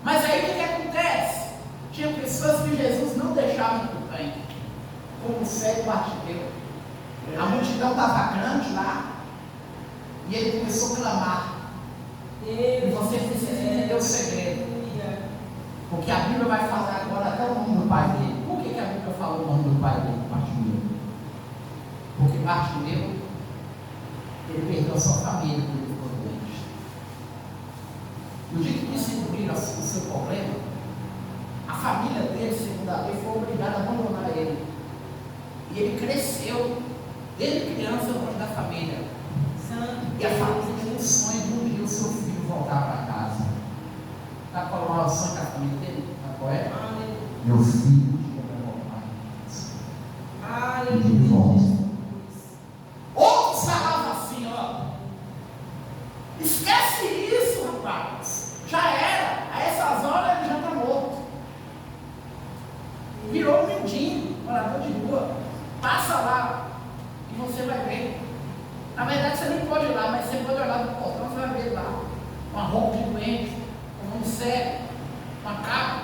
Mas aí o que acontece? Tinha pessoas que Jesus não deixava ir para o tanque, como o cego Bartimeu. A multidão estava grande lá, e ele começou a clamar. E você precisa entender o segredo, porque a Bíblia vai falar agora até o nome do pai dele. Por que a Bíblia falou o nome do pai dele, Bartimeu? Porque Bartimeu, ele perdeu a sua família quando ele ficou doente. No dia que descobriram o seu problema, a família dele, segundo a lei, foi obrigada a abandonar ele. E ele cresceu, desde criança, longe da família. E a família tinha um sonho de um dia o seu filho voltar para casa. Sabe qual é o sonho da família dele? Sabe qual é? Meu filho um dia vai voltar para casa. E ele volta. Outros falavam assim, ó: esquece isso, rapaz. Já era. A essas horas ele já está morto. Virou um mendigo, morador de rua. Passa lá e você vai ver. Na verdade, você nem pode ir lá, mas você pode olhar no portão, você vai ver lá uma roupa de doente, um homem cego, uma capa,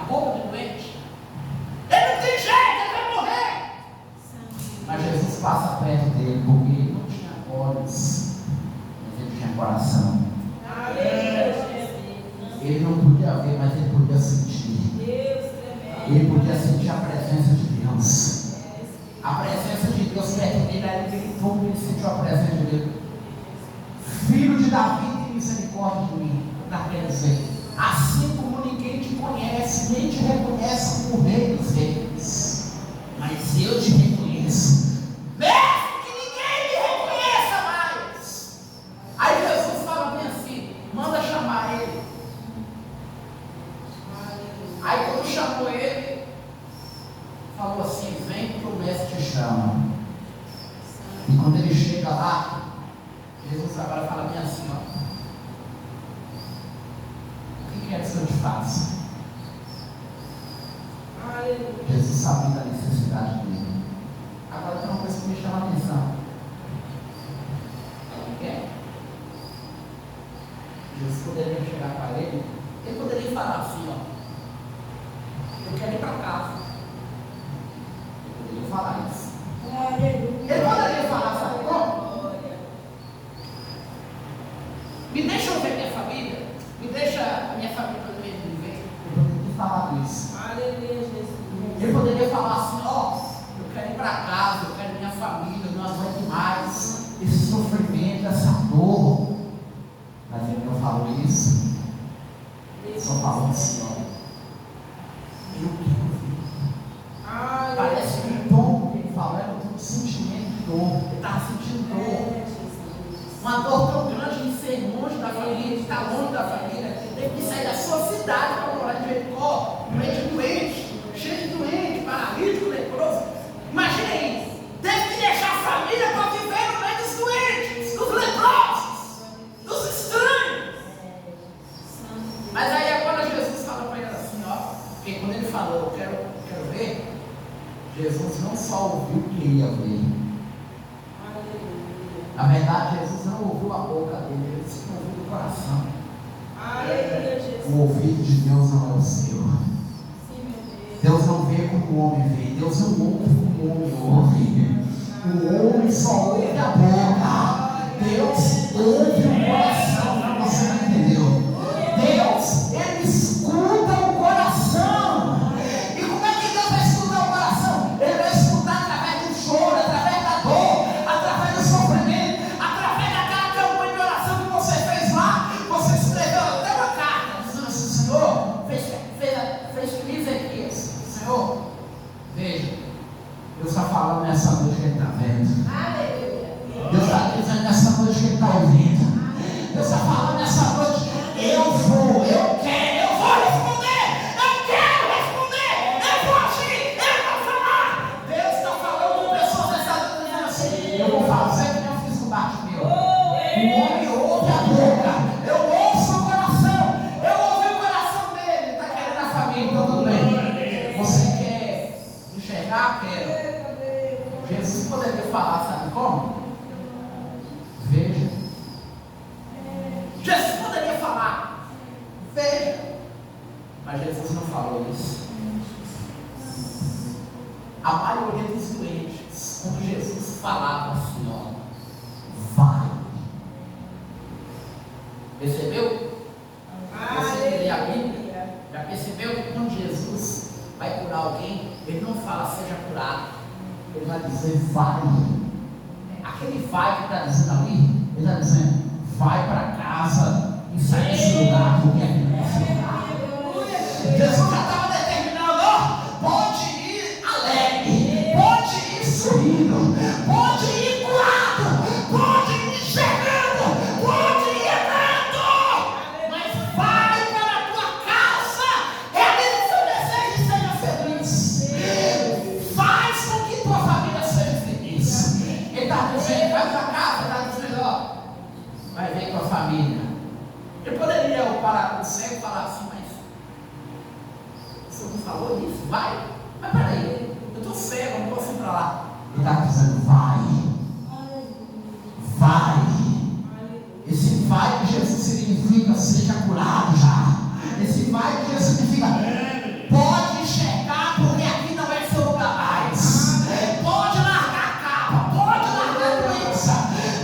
a roupa de doente. Ele não tem jeito, ele vai morrer. Mas Jesus passa perto dele, porque ele não tinha olhos, mas ele tinha coração. Ele não podia ver, mas ele podia sentir. Ele podia sentir a presença de Deus. A presença de Deus perto dele, aí ele gritou, ele sentiu a presença de Deus. Filho de Davi, tem misericórdia de mim. Está querendo dizer, assim como ninguém te conhece, nem te reconhece como rei dos reis, mas eu te reconheço, mesmo que ninguém me reconheça mais. Aí Jesus fala bem assim: manda chamar ele. Aí quando chamou ele, falou assim: vem que o mestre te chama. E quando ele chega lá, Jesus agora fala bem assim, ó: eu te faço. Aleluia. Jesus sabia da necessidade dele. Agora tem uma coisa que me chama a atenção. O que é? Jesus poderia chegar para ele, ele poderia falar assim, ó, eu quero ir para casa. Ele poderia falar isso. Ele poderia falar, sabe como? Me deixa eu ver minha família, me deixa a minha família poder viver. Ele poderia falar isso. Aleluia, Jesus. Ele poderia falar assim, ó, eu quero ir para casa, eu quero minha família, eu não aguento mais esse sofrimento, essa dor. Mas ele não falou isso. Ele só falou assim, ó, eu quero ver. Parece que o tom que ele falou era um sentimento de dor. Ele estava sentindo dor. Uma dor tão grande em ser longe da família, de estar longe da família. Teve que sair da sua cidade para morar em Jericó, no meio de doente, cheio de doente, paralítico, leproso. Imagina aí, teve que deixar a família para viver no meio dos doentes, dos leprosos, dos estranhos. Mas aí agora Jesus fala para ele assim, ó, porque quando ele falou, eu quero ver, Jesus não só ouviu o que queria ver. Na verdade, Jesus não ouviu a boca dele, ele disse que ouviu do coração. O ouvido de Deus não é o seu. Deus não vê como o homem vê, Deus não ouve como o homem ouve. O homem só ouve a boca, Deus ouve o coração. Você não entendeu? Deus, ele escuta o coração. E como é que Deus vai escutar o coração? Ele vai escutar através do choro, através da dor, através do sofrimento, através daquela campanha de oração que você fez lá. Você escreveu até uma carta dizendo assim, Senhor, fez que Ezequias. Senhor, veja, Deus está falando nessa noite que ele está vendo. Deus está dizendo nessa noite que ele está ouvindo. Deus está falando nessa noite, eu vou responder, eu quero responder, eu vou agir, eu vou falar. Deus está falando com pessoas nessa noite dizendo assim, eu vou fazer o que eu fiz com o Bartimeu. O homem ouve a boca, eu ouço o coração, eu ouvi o coração dele, ele está querendo a família, então tudo bem. Você quer enxergar? Quero. Jesus poderia falar, sabe como? Veja. Jesus poderia falar, veja. Mas Jesus não falou isso. A maioria dos doentes, quando Jesus falava assim, ó, vai. Percebeu? Você que lê a Bíblia, já percebeu que quando Jesus vai curar alguém, ele não fala seja curado, ele vai dizer vai. Aquele vai que está dizendo ali, ele está dizendo vai para casa e sai desse lugar, porque aqui não é esse lugar. Jesus já estava determinando, ó, pode ir alegre, pode ir sorrindo, pode ir curado, pode ir enxergando, pode ir andando, mas vai para a tua casa, realiza o seu desejo e seja feliz. Faz com que tua família seja feliz. Ele está dizendo, vai para casa, está dizendo, ó, vai ver com a família. Eu poderia parar com o cego e falar assim, mas o senhor não falou isso? Vai. Mas peraí, eu estou cego, não posso ir para lá. Ele está dizendo, vai. Vai. Esse vai de Jesus significa seja curado já. Esse vai de Jesus significa pode enxergar, porque aqui não é seu lugar mais. Pode largar a capa, pode largar a doença,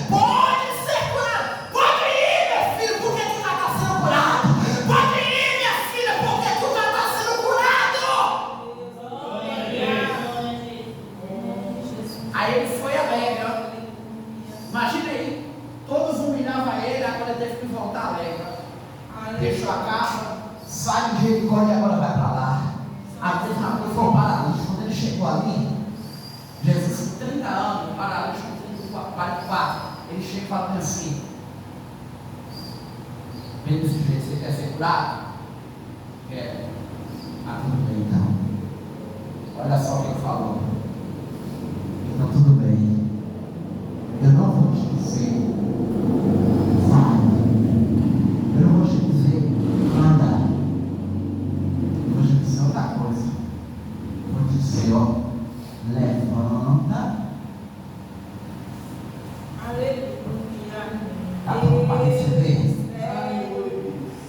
pode ser curado. Pode ir, meu filho, porque tu já está sendo curado. Pode ir, minha filha, porque tu já está sendo curado. Aí ele foi alegre, ó. Imagina aí, todos humilhavam ele, agora ele teve que voltar alegre. Deixou a casa, sai de Jericó e agora vai para lá. A mesma coisa foi o paralítico. Quando ele chegou ali, Jesus com 30 anos, o paralítico com 44, ele chega e fala assim, vem desse jeito, você quer ser curado? Quero. Ah, tudo bem então. Olha só o que ele falou. Então tudo bem. Eu não vou te dizer vai. Eu não vou te dizer anda.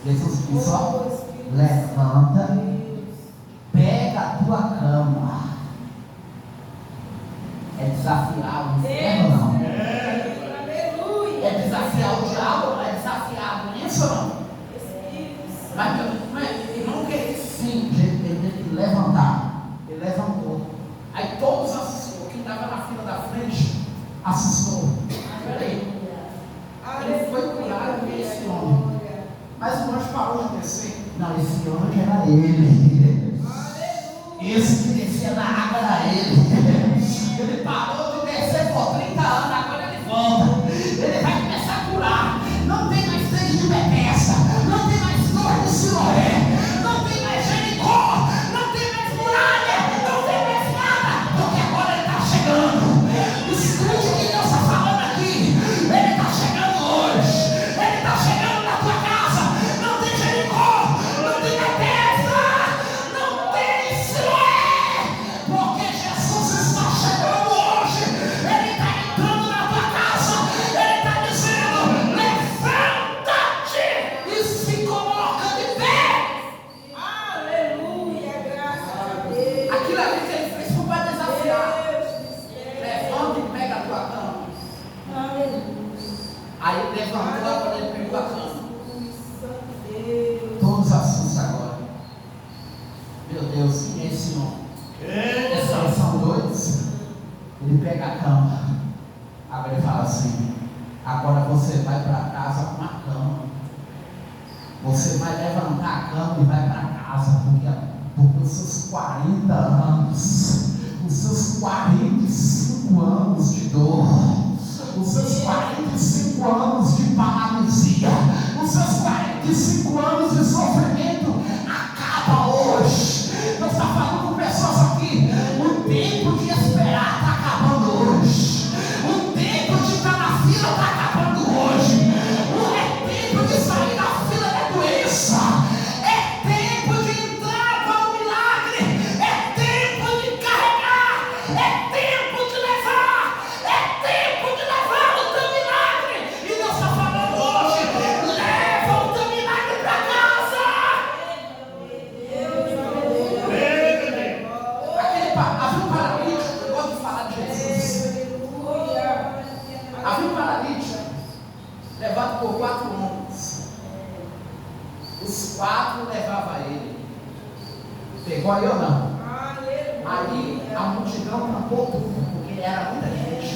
Jesus disse: ó, levanta, pega a tua cama. É desafiar o inferno, não? É desafiar o diabo, não é desafiar isso, não? Mas irmão, que ele sim, ele teve que levantar. Ele levantou. Aí todos assustou. Quem estava na fila da frente assustou. Peraí. Ele foi curado por esse homem. Mas o anjo parou de descer. Não, esse anjo era ele. Esse que descia na água era ele. Ele parou de descer por 30 anos, agora ele volta. Ele vai começar a curar. Não tem mais sede de Betesda. Não tem mais dor de Siloé. Não tem mais Jericó. Não tem mais muralha. Não tem mais nada. Porque agora ele está chegando. Escute o que Deus está falando aqui. Ele está chegando hoje. Ele está chegando na tua casa. Não tem Jericó. Não tem Betesda. Não tem Siloé. Porque Jesus está chegando hoje. Ele está entrando na tua casa. Ele está dizendo: levanta-te e se coloca de pé. Aleluia, graças a Deus. Aquilo ali que ele fez foi para desafiar. Levanta e pega a tua cama. Aí ele levantou, agora ele pegou a cama. Todos assustam agora. Meu Deus, quem é esse homem? Esses são dois. Ele pega a cama. Agora ele fala assim: agora você vai para casa com a cama. Você vai levantar a cama e vai para casa. Porque os seus 40 anos, os seus 45 anos de dor, os seus 45 anos de paralisia, os seus 45 anos de sofrimento acaba hoje. Deus está falando com pessoas aqui: o tempo de esperar está acabando hoje. O tempo de estar na fila está acabando hoje. É tempo de sair da fila da doença. É tempo de entrar para o milagre. É tempo de carregar. É tempo de levar. É tempo de levar o teu milagre. E Deus está falando hoje: leva o teu milagre para casa. Havia um paralítico. Eu gosto de falar de Jesus. Havia um paralítico levado por 4 homens. Os 4 levavam ele. Pegou aí ou não? Aí a multidão tampou tudo, porque era muita gente.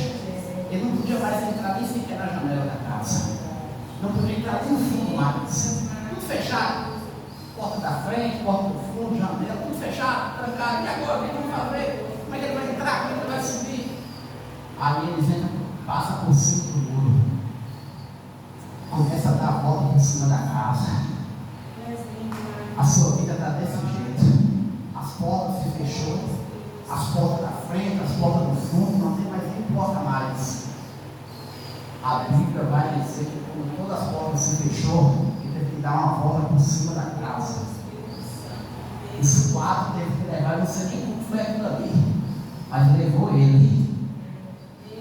Ele não podia mais entrar nem sequer na janela da casa. Não podia entrar nem no fundo mais. Tudo fechado. Porta da frente, porta do fundo, janela, tudo fechado, trancado. E agora? O que ele vai fazer? Como é que ele vai entrar? Como é que ele vai subir? Aí eles entram, passam por cima do muro. Começa a dar a volta por cima da casa. A sua vida está desse jeito. As portas se fechou. As portas da frente, as portas do fundo, não tem mais nem porta mais. A Bíblia vai dizer que quando todas as portas se fechou, ele teve que dar uma volta por cima da casa. Os 4 teve que levar, eu não sei nem como foi aquilo ali, mas levou ele.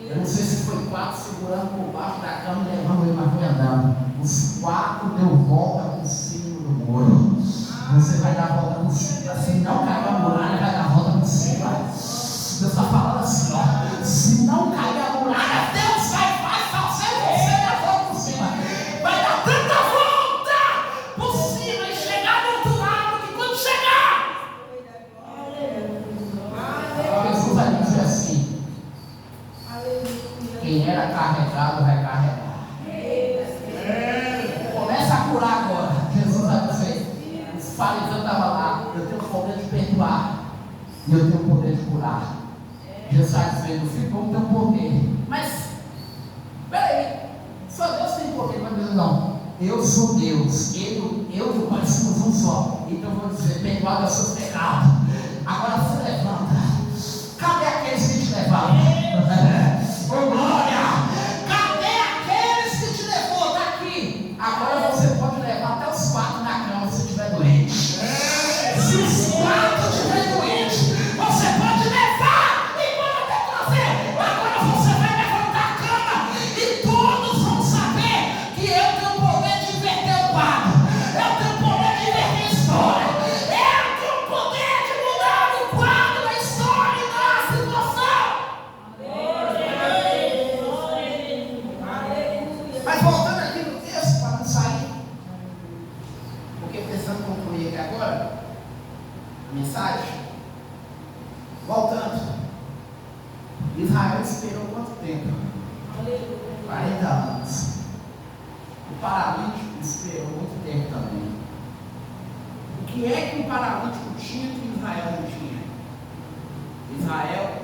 Eu não sei se foi 4 segurando por baixo da cama e levando ele, mas foi andando. Os 4 deu volta por cima do muro. Você vai dar a volta por cima. Se não cair a muralha, vai dar a volta por cima. Deus está falando assim, ó: se não cair a muralha, Deus vai fazer você dar a volta por cima. Vai dar tanta volta por cima e chegar do outro lado, que quando chegar, Jesus vai dizer assim: quem era carregado vai carregar. Começa a curar agora. Jesus vai dizer: os fariseus estavam lá, eu tenho o poder de perdoar e eu tenho o poder de curar. Jesus está dizendo: filho, eu tenho poder. Mas, peraí, só Deus tem poder. Mas Deus não, eu sou Deus, eu e o Pai somos um só. Então eu vou dizer: perdoado é o seu pecado. Agora se levanta. Cadê aqueles que te levaram? Oh glória! Cadê aqueles que te levou daqui? Agora você pode levar até os 4 na cama se estiver doente. Se os 4 estiver doente, você pode levar e pode até trazer. Agora você vai levantar a cama e todos vão saber que eu tenho o poder de inverter o quadro. Eu tenho O paralítico esperou muito tempo também. O que é que o paralítico tinha que Israel não tinha? Israel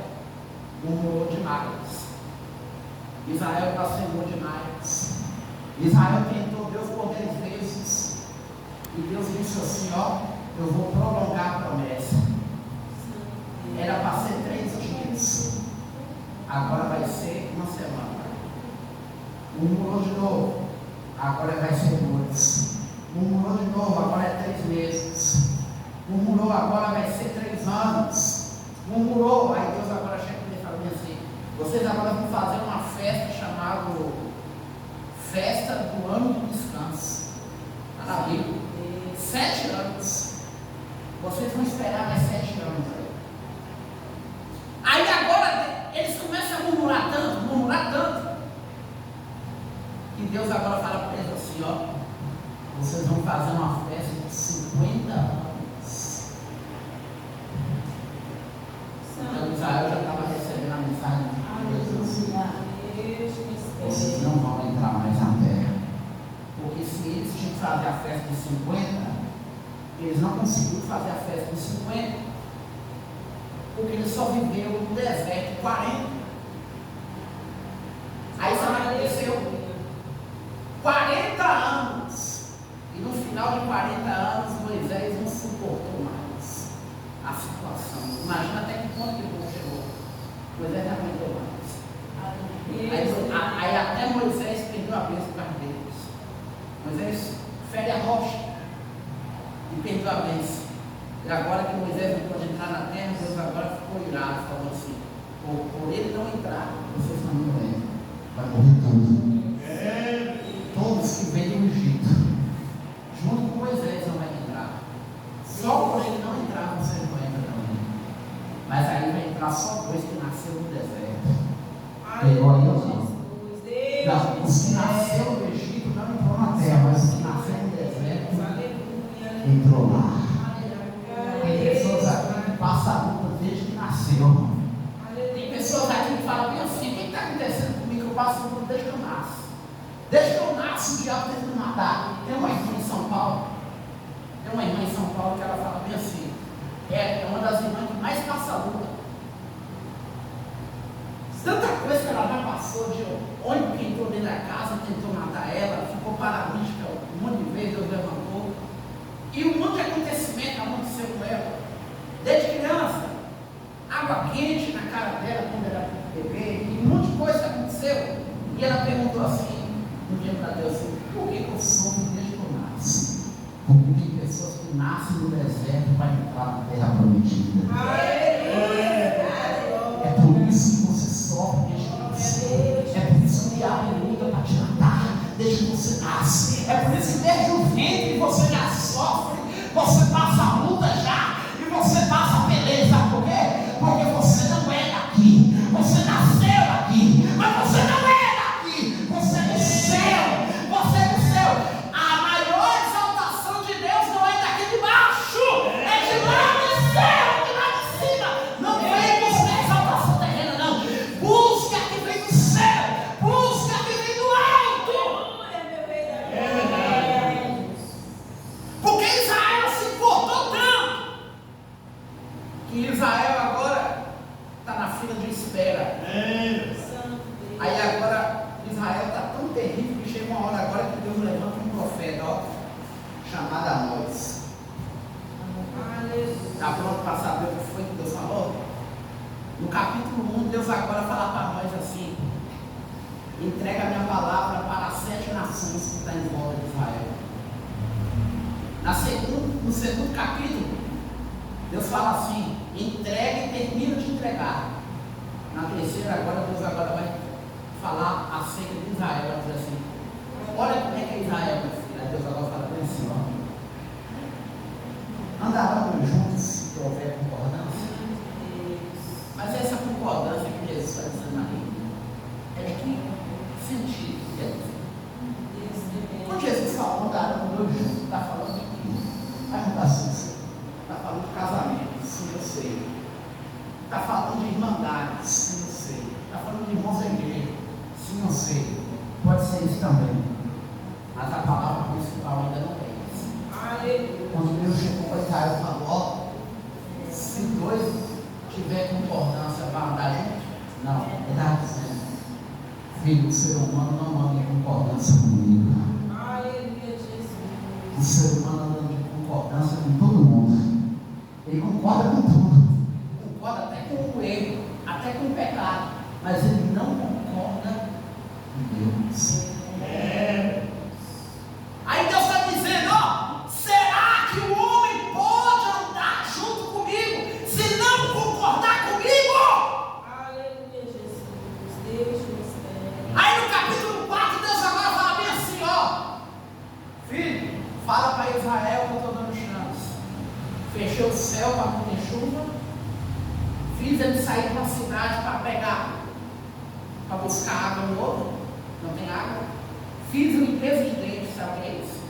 murmurou demais. Israel blasfemou demais. Israel tentou Deus por 10 vezes. E Deus disse assim, ó, eu vou prolongar a promessa. Era para ser 3 dias. Agora vai ser 1 semana. Murmurou de novo. Agora vai ser 2. Murmurou de novo. Agora é 3 meses. Murmurou, agora vai ser 3 anos. Murmurou. Aí Deus agora chega e fala assim, vocês agora vão fazer uma festa chamada Festa do Ano do Descanso. Está na Bíblia. 7 anos. Vocês vão esperar mais 7 anos aí. Aí agora eles começam a murmurar tanto, que Deus agora fala para eles assim, ó, vocês vão fazer uma festa de 50 anos. Então Israel já estava recebendo a mensagem de Deus assim, vocês não vão entrar mais na terra. Porque se eles tinham que fazer a festa de 50, eles não conseguiram fazer a festa de 50, porque eles só viveram no deserto 40. Aí isso aconteceu 40 anos. E no final de 40 anos, Moisés não suportou mais a situação. Imagina até que ponto que o povo chegou. Moisés não aguentou mais. Aí até Moisés perdeu a bênção para Deus. Moisés fere a rocha e perdeu a bênção. E agora que Moisés não pode entrar na terra, Deus agora ficou irado, falou assim, por ele não entrar, vocês também não vêm. Vai morrer todos. Todos que vêm do Egito, junto com Moisés, não vai entrar. Só por ele não entrar, você não entra também. Mas aí vai entrar só 2 que nasceram no deserto. Pegou aí ou não? Os que nasceram no Egito não entrou na terra, mas os que nasceram no deserto entrou lá. Tem pessoas aqui que passam a luta desde que nasceu. Tem pessoas aqui que falam bem assim, o que está acontecendo comigo? Eu passo a luta desde que eu nasço. Desde que eu nasço, o diabo tenta me matar. Tem uma irmã em São Paulo. Que ela fala bem assim. É uma das irmãs que mais passa a luta. Tanta coisa que ela já passou, de ônibus que entrou dentro da casa, tentou matar ela, ficou paralítica um monte de vezes, Deus levantou. E um monte de acontecimento aconteceu com ela. Desde criança, água quente na cara dela quando era bebê, e um monte de coisa aconteceu. E ela perguntou assim, um dia para Deus assim, por que eu sofro desde que eu nasço? Porque tem pessoas que nascem no deserto para entrar na terra prometida. É por isso que você sofre desde que nasce. É por isso que o diabo luta para te matar desde que você nasce. É por isso que desde o ventre você já sofre, você passa a luta já, e você passa a beleza. Sabe por quê? Porque você não é daqui. Você nasceu aqui, mas você não é daqui. Você é do céu. Você é do céu. A maior exaltação de Deus não é daqui de baixo, é de lá do céu, de lá de cima. Não vem buscar exaltação terrena, não. Busca a que vem do céu. Busca a que vem do alto. Porque Israel se importou tanto que Israel agora está na fila de espera. Aí agora Israel está tão terrível que chega uma hora agora que Deus levanta um profeta, ó, chamado Amós. Está pronto para saber o que foi que Deus falou? No capítulo 1, Deus agora fala para Amós assim: entrega a minha palavra para as 7 nações que estão em volta de Israel. No segundo capítulo, Deus fala assim: entrega e termina de entregar. Na terceira, agora Deus agora vai falar acerca de Israel. Vai dizer assim: olha como é que é Israel, meu filho. Aí Deus agora fala bem assim: ó, andarão juntos se houver concordância. Mas essa concordância que Jesus está dizendo na Bíblia é que sentido quer dizer. Quando Jesus fala andarão juntos, está falando de quê? Vai mudar assim, está falando de casamento, sim, eu sei. Está falando de irmandade, sim, eu sei. Está falando de irmãos da igreja, sim, eu sei. Pode ser isso também. Mas Fala para Israel que eu estou dando chance. Fechei o céu para não ter chuva. Fiz ele sair para a cidade para pegar, para buscar água no outro. Não tem água. Fiz limpeza de dentes, sabe o que é isso?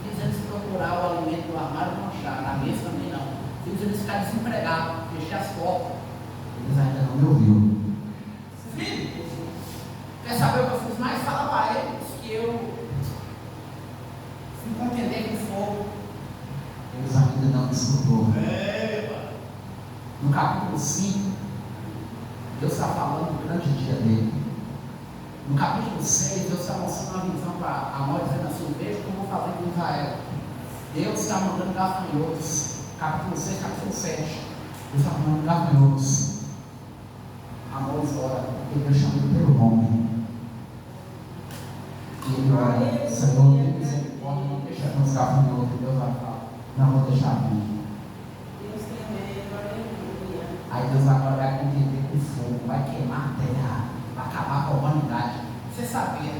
Fiz eles procurar o alimento do armário e não acharam. Na mesa também não. Fiz eles ficarem desempregados. Fechei as portas. Eles ainda não me ouviram. Filho, quer saber o que eu fiz mais? Fala para eles que eu fui contender com fogo. Eles ainda não me escutou. No capítulo 5, Deus está falando do grande dia dele. No capítulo 6, Deus está mostrando uma visão para Amós, dizendo assim: veja o que eu vou fazer com Israel. Deus está mandando gafanhotos. Capítulo 6, capítulo 7. Deus está mandando gafanhotos. Amós ora, porque Deus chama ele pelo nome. E ele ora: Senhor, tem misericórdia, não deixa nos gafanhotos. Deus vai falar: não vou deixar vir. Aí Deus agora vai contender com fogo, vai queimar a terra, vai acabar com a humanidade. Você sabia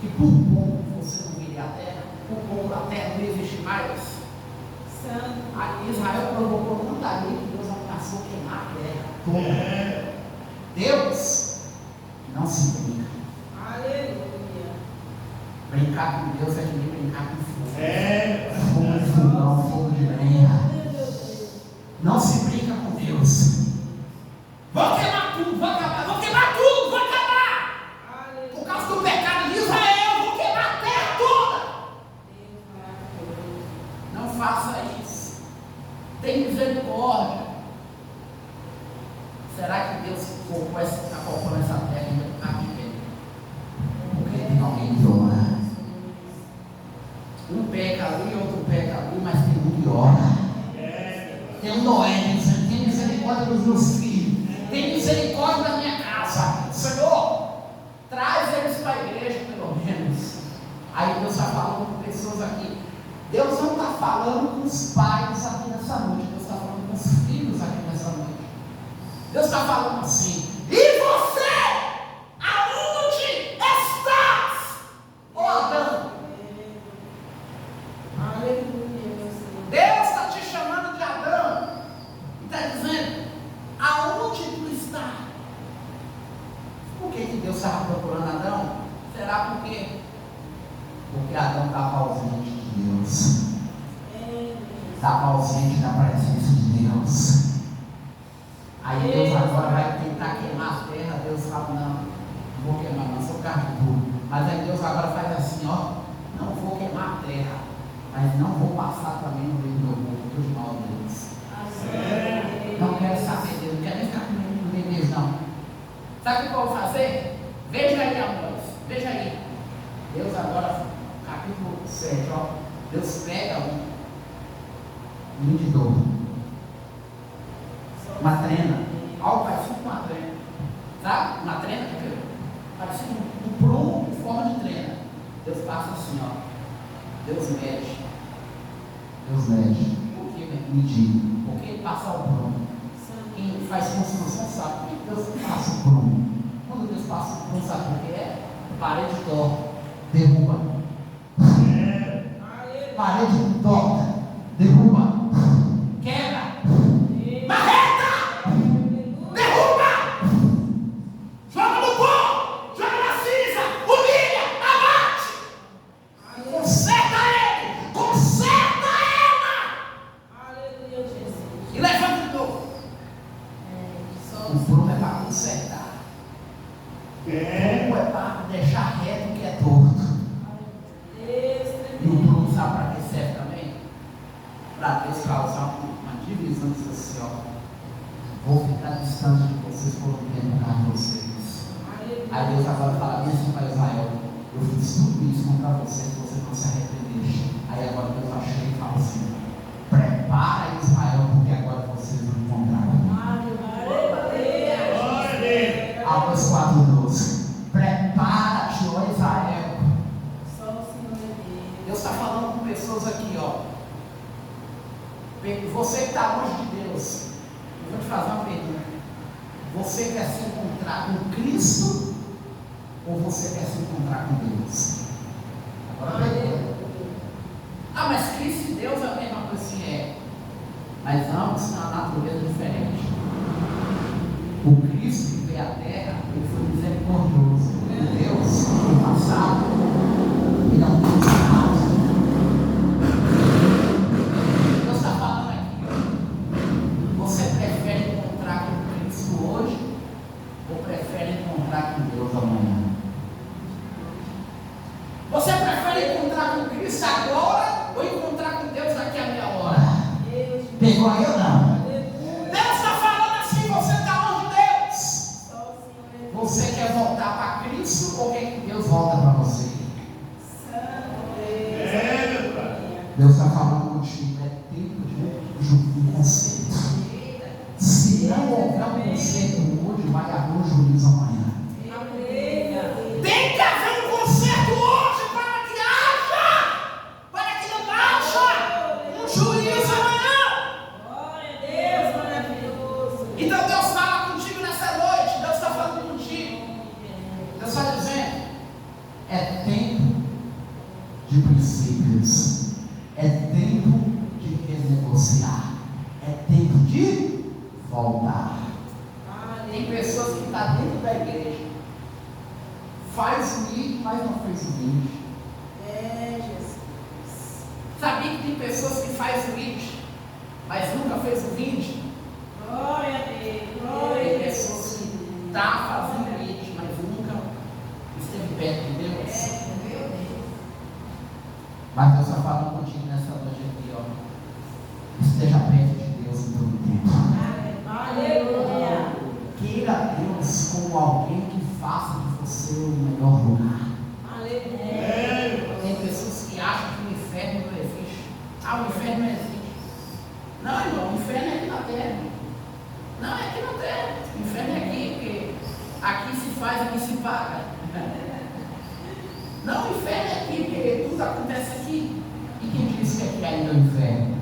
que por pouco você não viria a terra? Por pouco a terra não existe mais? Aí Israel provocou tanta lei que Deus ameaçou queimar a terra toda. Deus não se brinca. Aleluia. Brincar com Deus é que nem brincar com fogo. Fogo de fogão, fogo de lenha. Não se brinca com Deus. Vou queimar tudo, vou acabar, vou queimar tudo, vou acabar. Por causa do pecado de Israel, vou queimar a terra toda. Não faça isso. Tem misericórdia. Será que Deus colocou essa terra ainda aqui dentro? Porque tem alguém que ora. Um peca ali, outro peca ali, mas tem um que ora. Tem um Noé dizendo: tem misericórdia dos meus filhos, tem misericórdia da minha casa. Senhor, traz eles para a igreja, pelo menos. Aí Deus está falando com pessoas aqui. Deus não está falando com os pais aqui nessa noite. Deus está falando com os filhos aqui nessa noite. Deus está falando assim: e você, aonde estás, ó Adão? Deus está te chamando de Adão e está dizendo: aonde tu está? Por que Deus estava procurando Adão? Será por quê? Porque Adão estava ausente de Deus, estava ausente da presença de Deus. Aí Deus agora vai tentar queimar a terra. Deus fala: não vou queimar, não sou carne pura. Mas aí Deus agora faz assim: ó, não vou queimar a terra, mas não vou passar também no meio do meu povo, dos maus deles. Não quero saber deles, não quero nem ficar no meio deles, não. Sabe o que eu vou fazer? Veja aí, amores, veja aí. Deus agora, capítulo 7, ó. Deus pega um medidor, uma trena, algo parecido com uma trena, sabe? Uma trena, parecido um prumo em forma de trena. Deus passa assim, ó. Deus mede. Por que medir? Porque ele passa o prumo. Quem faz construção sabe por que Deus passa o prumo. Quando Deus passa o prumo, sabe o que é? Parede torta, derruba. Parede torta, derruba. Quebra. Marreta! Derruba! Joga no pó! Joga na cinza! Humilha! Abate! Conserta ele! Conserta ela! E levanta de novo. O prumo é para consertar. O prumo é para deixar reto o que é torto. E o prumo sabe para que serve também? Para Deus causar uma divisão social. Vou ficar distante de vocês por um tempo por causa de vocês. Aí Deus agora fala assim para Israel: eu fiz tudo isso contra vocês, vocês não se arrependeram. Aí agora Deus vai chegar e fala assim: prepara Israel, porque agora vocês vão encontrar comigo. Atos 4:12. Prepara-te, ó Israel. Deus está falando com pessoas aqui, ó. Você que está longe de Deus, eu vou te fazer uma pergunta: você quer se encontrar com Cristo ou você quer se encontrar com Deus? Agora pergunta: Deus é a mesma coisa que é. Mas ambos têm uma natureza diferente. O Cristo que veio à Terra, ele foi misericordioso. Deus, no passado, ele é um Deus amado. Deus está falando aqui. Você prefere encontrar com Cristo hoje ou prefere encontrar com Deus amanhã? Você prefere encontrar com Cristo agora ou encontrar com Deus daqui a meia hora? Pegou aí ou não? Deus está falando assim, você está longe de Deus. Você quer voltar para Cristo ou quer que Deus volta para você? Deus está falando contigo, é tempo de conserto. Se não houver um conserto hoje, vai haver um juízo amanhã. Tem que haver um conserto hoje para que não haja um juízo amanhã. Então Deus fala contigo nessa noite, Deus está falando contigo. Deus está dizendo, é tempo de princípios, é tempo de renegociar, é tempo de voltar. Tem pessoas que estão dentro da igreja, faz o ID, mas não fez o ID. Sabia que tem pessoas que fazem o ID, mas nunca fez o ID? Glória a Deus. Tem pessoas que estão fazendo o ID, mas nunca esteve perto de Deus. Mas Deus está falando contigo nessa noite aqui, ó. Esteja perto de Deus em todo o tempo. Aleluia. Queira Deus como alguém que faça de você o melhor lugar. Tem pessoas que acham que o inferno não existe. O inferno não existe. Não, irmão, o inferno é aqui na terra. Não, é aqui na terra. O inferno é aqui, porque aqui se faz, aqui se paga. Não, o inferno é aqui, porque tudo acontece aqui. E quem disse que aqui ainda é o inferno?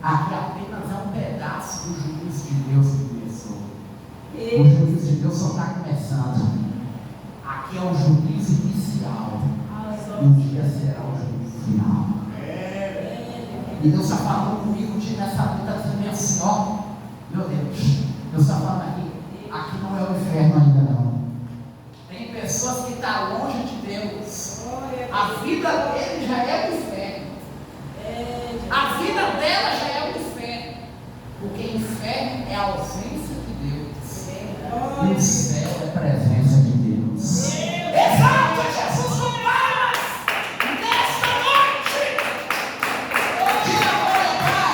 Aqui apenas é um pedaço do juízo de Deus que começou. O juízo de Deus só está começando. Aqui é o juízo inicial. E um dia será o juízo final. E Deus está falando comigo nessa vida, está dizendo assim, ó, meu Deus, Deus está falando aqui não é o inferno ainda não. Tem pessoas que estão longe de Deus. A vida dele já é o inferno. A vida dela já é o inferno. Porque inferno é a ausência de Deus. E o céu é a presença de Deus. Exalta Jesus com palmas nesta noite. Diga glória ao Pai.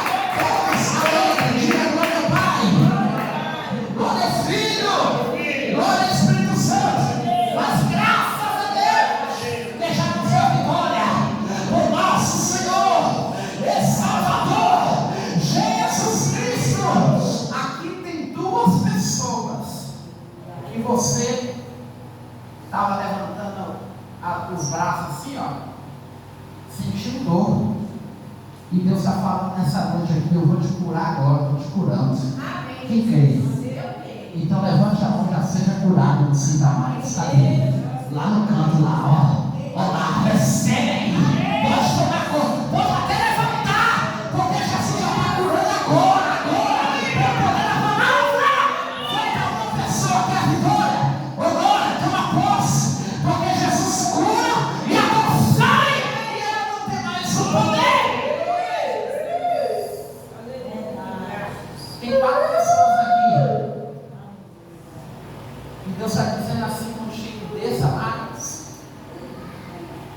Diga glória ao Pai. Glória ao Filho. Glória ao Espírito Santo. Mas graças a Deus, deixamos a vitória. O nosso Senhor e Salvador, Jesus Cristo. Aqui tem duas pessoas que você estava levantando os braços assim, ó, sentindo dor. E Deus está falando nessa noite aqui, eu vou te curar agora, estou te curando. Quem crê? Então levante a mão e já seja curado, não sinta mais, está bem? Lá no canto, lá, ó. Ó lá, recebe aí. Pode tomar conta, pode até levantar, porque Jesus já está curando agora. Para poder a palavra. Vai para uma pessoa que é a vitória. Agora, toma posse, porque Jesus cura e a dor sai e ela não tem mais o poder. Tem 4 pessoas aqui. E Deus está dizendo assim contigo, desça mais.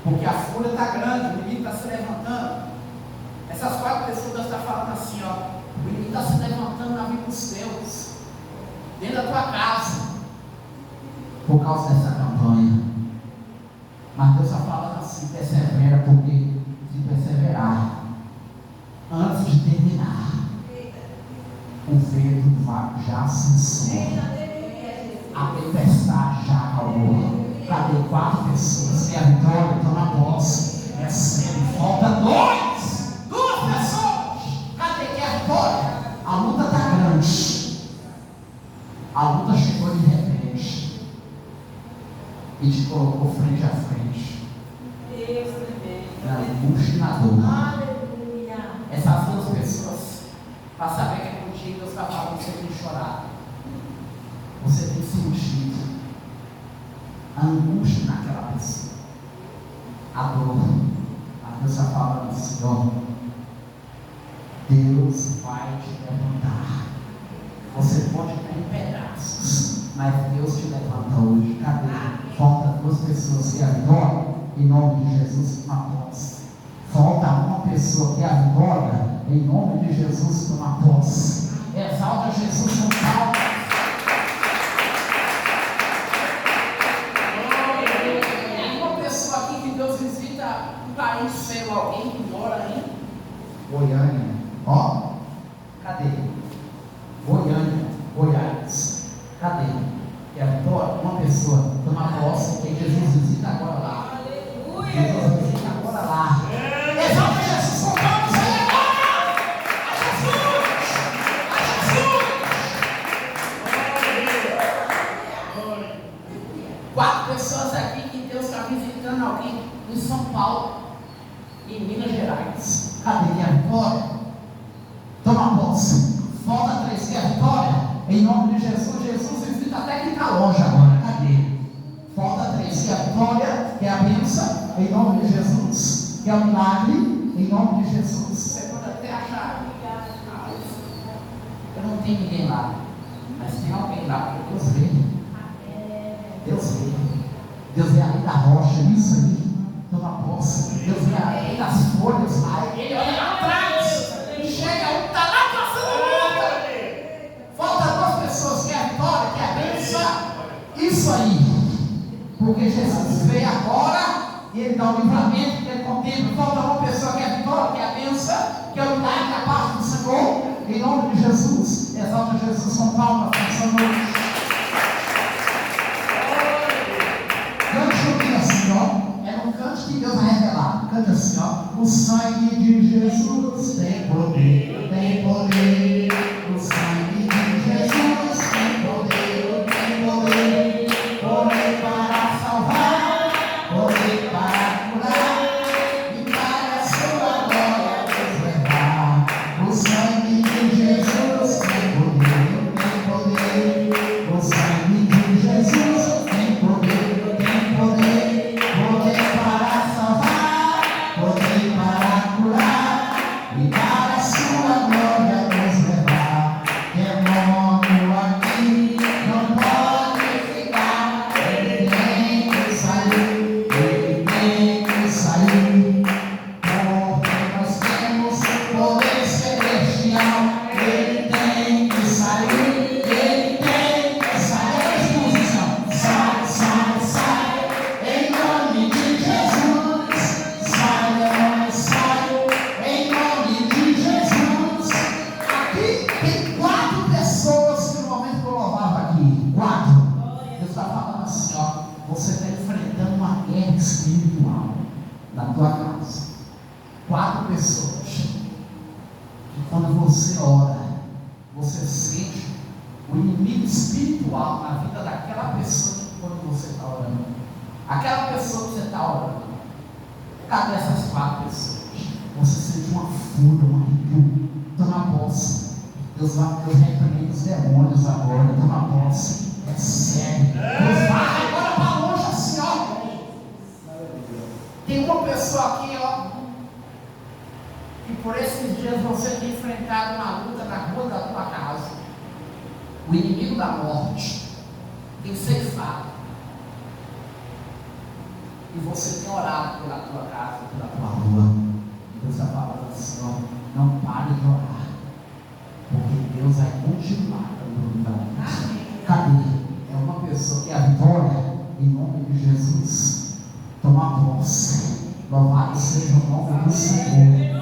Porque a fúria está grande, o inimigo está se levantando. Essas 4 pessoas Deus está falando assim, ó. O inimigo está se levantando na vida dos teus, dentro da tua casa, por causa dessa campanha. Mas Deus está falando assim, persevera, porque se perseverar, antes de terminar, o vento já cessou, a tempestade já acalmou. Cadê 4 pessoas? Quer a vitória? Estão na posse. Recebe. Falta 2 pessoas. Cadê que é a vitória? A luta está grande. A luta chegou de repente e te colocou frente a frente. Na angústia e na dor. essas duas pessoas, para saber que é contigo, Deus está falando, você tem chorado, você tem sentido a angústia naquela pessoa, a dor. A Deus está falando assim, ó, Deus vai te levantar. Você pode estar em pedaços, mas Deus te levanta hoje. Cadê? Falta duas pessoas que a vitória, em nome de Jesus, uma posse. Falta uma pessoa que a vitória, em nome de Jesus, uma posse. Exalta Jesus com palmas. Tem uma pessoa aqui que Deus visita um parente seu, alguém que mora em Goiânia. Ó, cadê? Goiânia, Goiás. Cadê? E a vitória, uma pessoa, toma posse, que Jesus visita agora lá. Jesus visita agora lá. Exalta Jesus com palmas aí agora! A Jesus! A Jesus! 4 pessoas aqui que Deus está visitando alguém em São Paulo, em Minas Gerais. Cadê a vitória? Toma posse. Falta 3 que é a vitória. Em nome de Jesus. Jesus visita até quem está longe agora. Cadê? Falta 3 que é a vitória, que é a bênção. Em nome de Jesus. Que é o milagre. Em nome de Jesus. Você pode até achar. Eu não tenho ninguém lá. Mas tem alguém lá. Porque Deus vê. Deus vê. Deus vê além da rocha. Isso aí. Toma posse. Deus vê além das folhas lá. Ele olha lá atrás. Chega um, está lá passando luta. Falta 2 pessoas, que é a vitória, que é a bênção. Isso aí. Porque Jesus veio agora e Ele dá o livramento que Ele contempla. Falta uma pessoa, que é a vitória, que é a bênção, que é o milagre, a paz do Senhor. Em nome de Jesus. Exalta Jesus com palmas nessa noite. Cante comigo assim, ó. É um canto que Deus vai revelar. Cante assim, ó. O sangue de Jesus tem poder, tem poder. O sangue de Jesus tem poder, tem poder. Poder para salvar, poder para curar, e para a sua glória nos levar. O sangue de Jesus tem poder, tem poder. O sangue de Jesus tem poder, tem poder. Poder para salvar, poder para curar, e para a sua glória nos levar. Demônio aqui não pode ficar. Ele tem que sair, ele tem que sair. Porque nós temos o poder celestial. Ele tem que sair, ele tem que sair. Exposição, sai, sai, sai. Em nome de Jesus, sai, demônio, sai. Em nome de Jesus. Aqui tem 4 pessoas que no momento que eu louvava aqui. 4. Deus está falando assim, ó. Você está enfrentando uma guerra espiritual na tua casa. 4 pessoas. E quando você ora, você sente o inimigo espiritual na vida daquela pessoa quando você está orando. Aquela pessoa que você está orando. Cadê essas 4 pessoas? Você sente uma fúria, uma arrepio. Toma posse. Deus repreende os demônios agora. Toma posse. É sério. Deus vai agora para longe assim, ó. Tem uma pessoa aqui, ó, que por esses dias você tem enfrentado uma luta na rua da tua casa. O inimigo da morte tem ceifado. E você tem orado pela tua casa, pela tua rua. Deus está falando assim, ó, não pare de orar. Porque Deus vai continuar dando livramento. Cadê? É uma pessoa que é a vitória, em nome de Jesus. Toma posse. Louvado seja o nome do Senhor.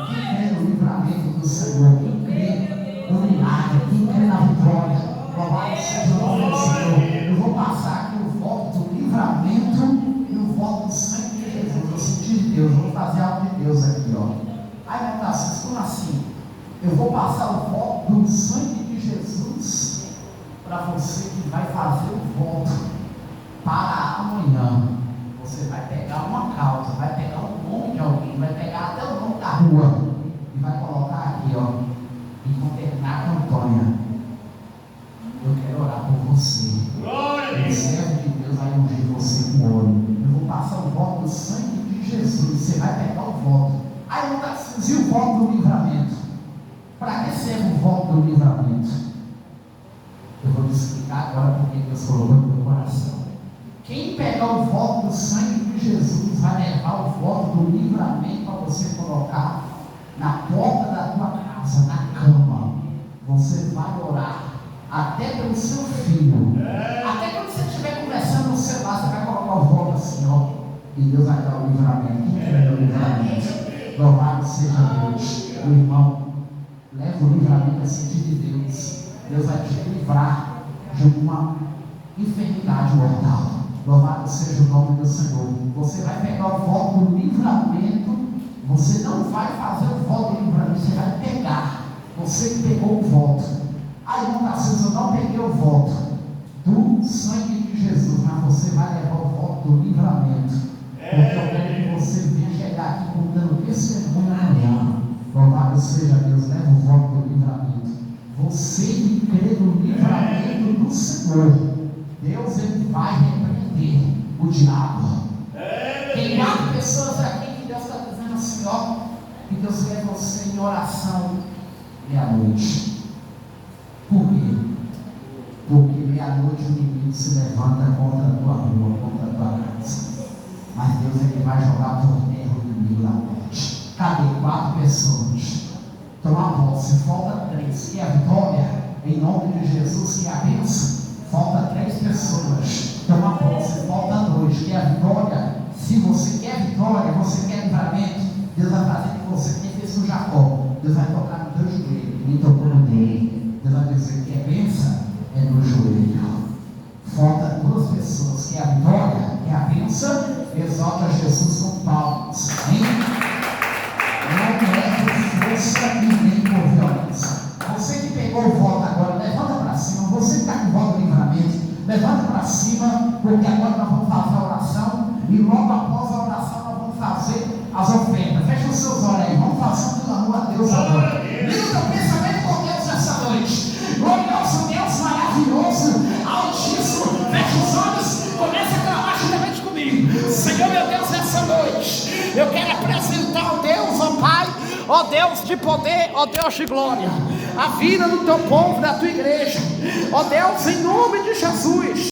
Quem crê no livramento do Senhor, quem crê no milagre, quem crê na vitória, louvado seja o nome do Senhor. Eu vou passar aqui o voto do livramento e o voto do sangue de Jesus. Eu senti de Deus, vou fazer algo de Deus aqui, ó. Aí não está assim, como assim? Eu vou passar o voto do sangue de Jesus para você que vai fazer o voto para amanhã. Você vai pegar uma causa, vai pegar o nome de alguém, vai pegar até o nome da rua e vai colocar Irmão Bernardo Antônia, eu quero orar por você. O servo de Deus vai ungir você com óleo. Eu vou passar o voto do sangue de Jesus. Você vai pegar o voto. Aí não está e o voto do livramento. Para que serve o voto do livramento? Eu vou te explicar agora porque Deus colocou no meu coração. Quem pegar o voto do sangue de Jesus vai levar o voto do livramento para você colocar na porta da tua casa, na cama. Você vai orar até pelo seu filho. Até quando você estiver conversando no celular, você vai colocar o voto assim, ó. E Deus vai dar o livramento. Quem quer o livramento? Louvado seja Deus. O irmão leva o livramento assim de Deus. Deus vai te livrar de uma enfermidade mortal. Louvado seja o nome do Senhor. Você vai pegar o voto do livramento. Você não vai fazer o voto do livramento, você vai pegar. Você que pegou o voto. Aí não está assim, eu não peguei o voto do sangue de Jesus, mas você vai levar o voto do livramento. Porque eu quero que você venha chegar aqui contando testemunho amanhã. Louvado seja Deus, leva o voto do livramento. Você que crê no livramento do Senhor, Deus ele vai repreender o diabo. Tem 4 pessoas aqui que Deus está dizendo assim, ó, que Deus quer você em oração meia-noite. Por quê? Porque meia-noite o inimigo se levanta contra a tua rua, contra a tua casa. Mas Deus ele vai jogar por terra o inimigo na morte. Cadê 4 pessoas? Toma posse, falta 3. Que é a vitória, em nome de Jesus, que é a bênção. Falta 3 pessoas. Toma posse, falta 2. Que é a vitória. Se você quer vitória, você quer livramento, Deus vai fazer com você quem fez com Jacó. Deus vai tocar no teu joelho. Me tocou no dele. Deus vai dizer que é bênção, é no joelho. Falta 2 pessoas, que é a vitória, que é a bênção. Exalta Jesus com palmas. Amém? Não é por força e nem por violência. Você que pegou o voto agora, levanta para cima. Você que está com o voto do livramento, levanta para cima, porque agora nós vamos fazer a oração. E logo após a oração nós vamos fazer as ofertas. Fecha os seus olhos aí, vamos fazer um amor a Deus agora. Liga o teu pensamento com Deus nessa noite. Glorioso Deus, maravilhoso, altíssimo. Fecha os olhos, começa a clamar juntamente comigo. Senhor meu Deus, nessa noite eu quero apresentar o Deus, ó Pai, ó Deus de poder, ó Deus de glória, a vida do teu povo, da tua igreja, ó Deus, em nome de Jesus.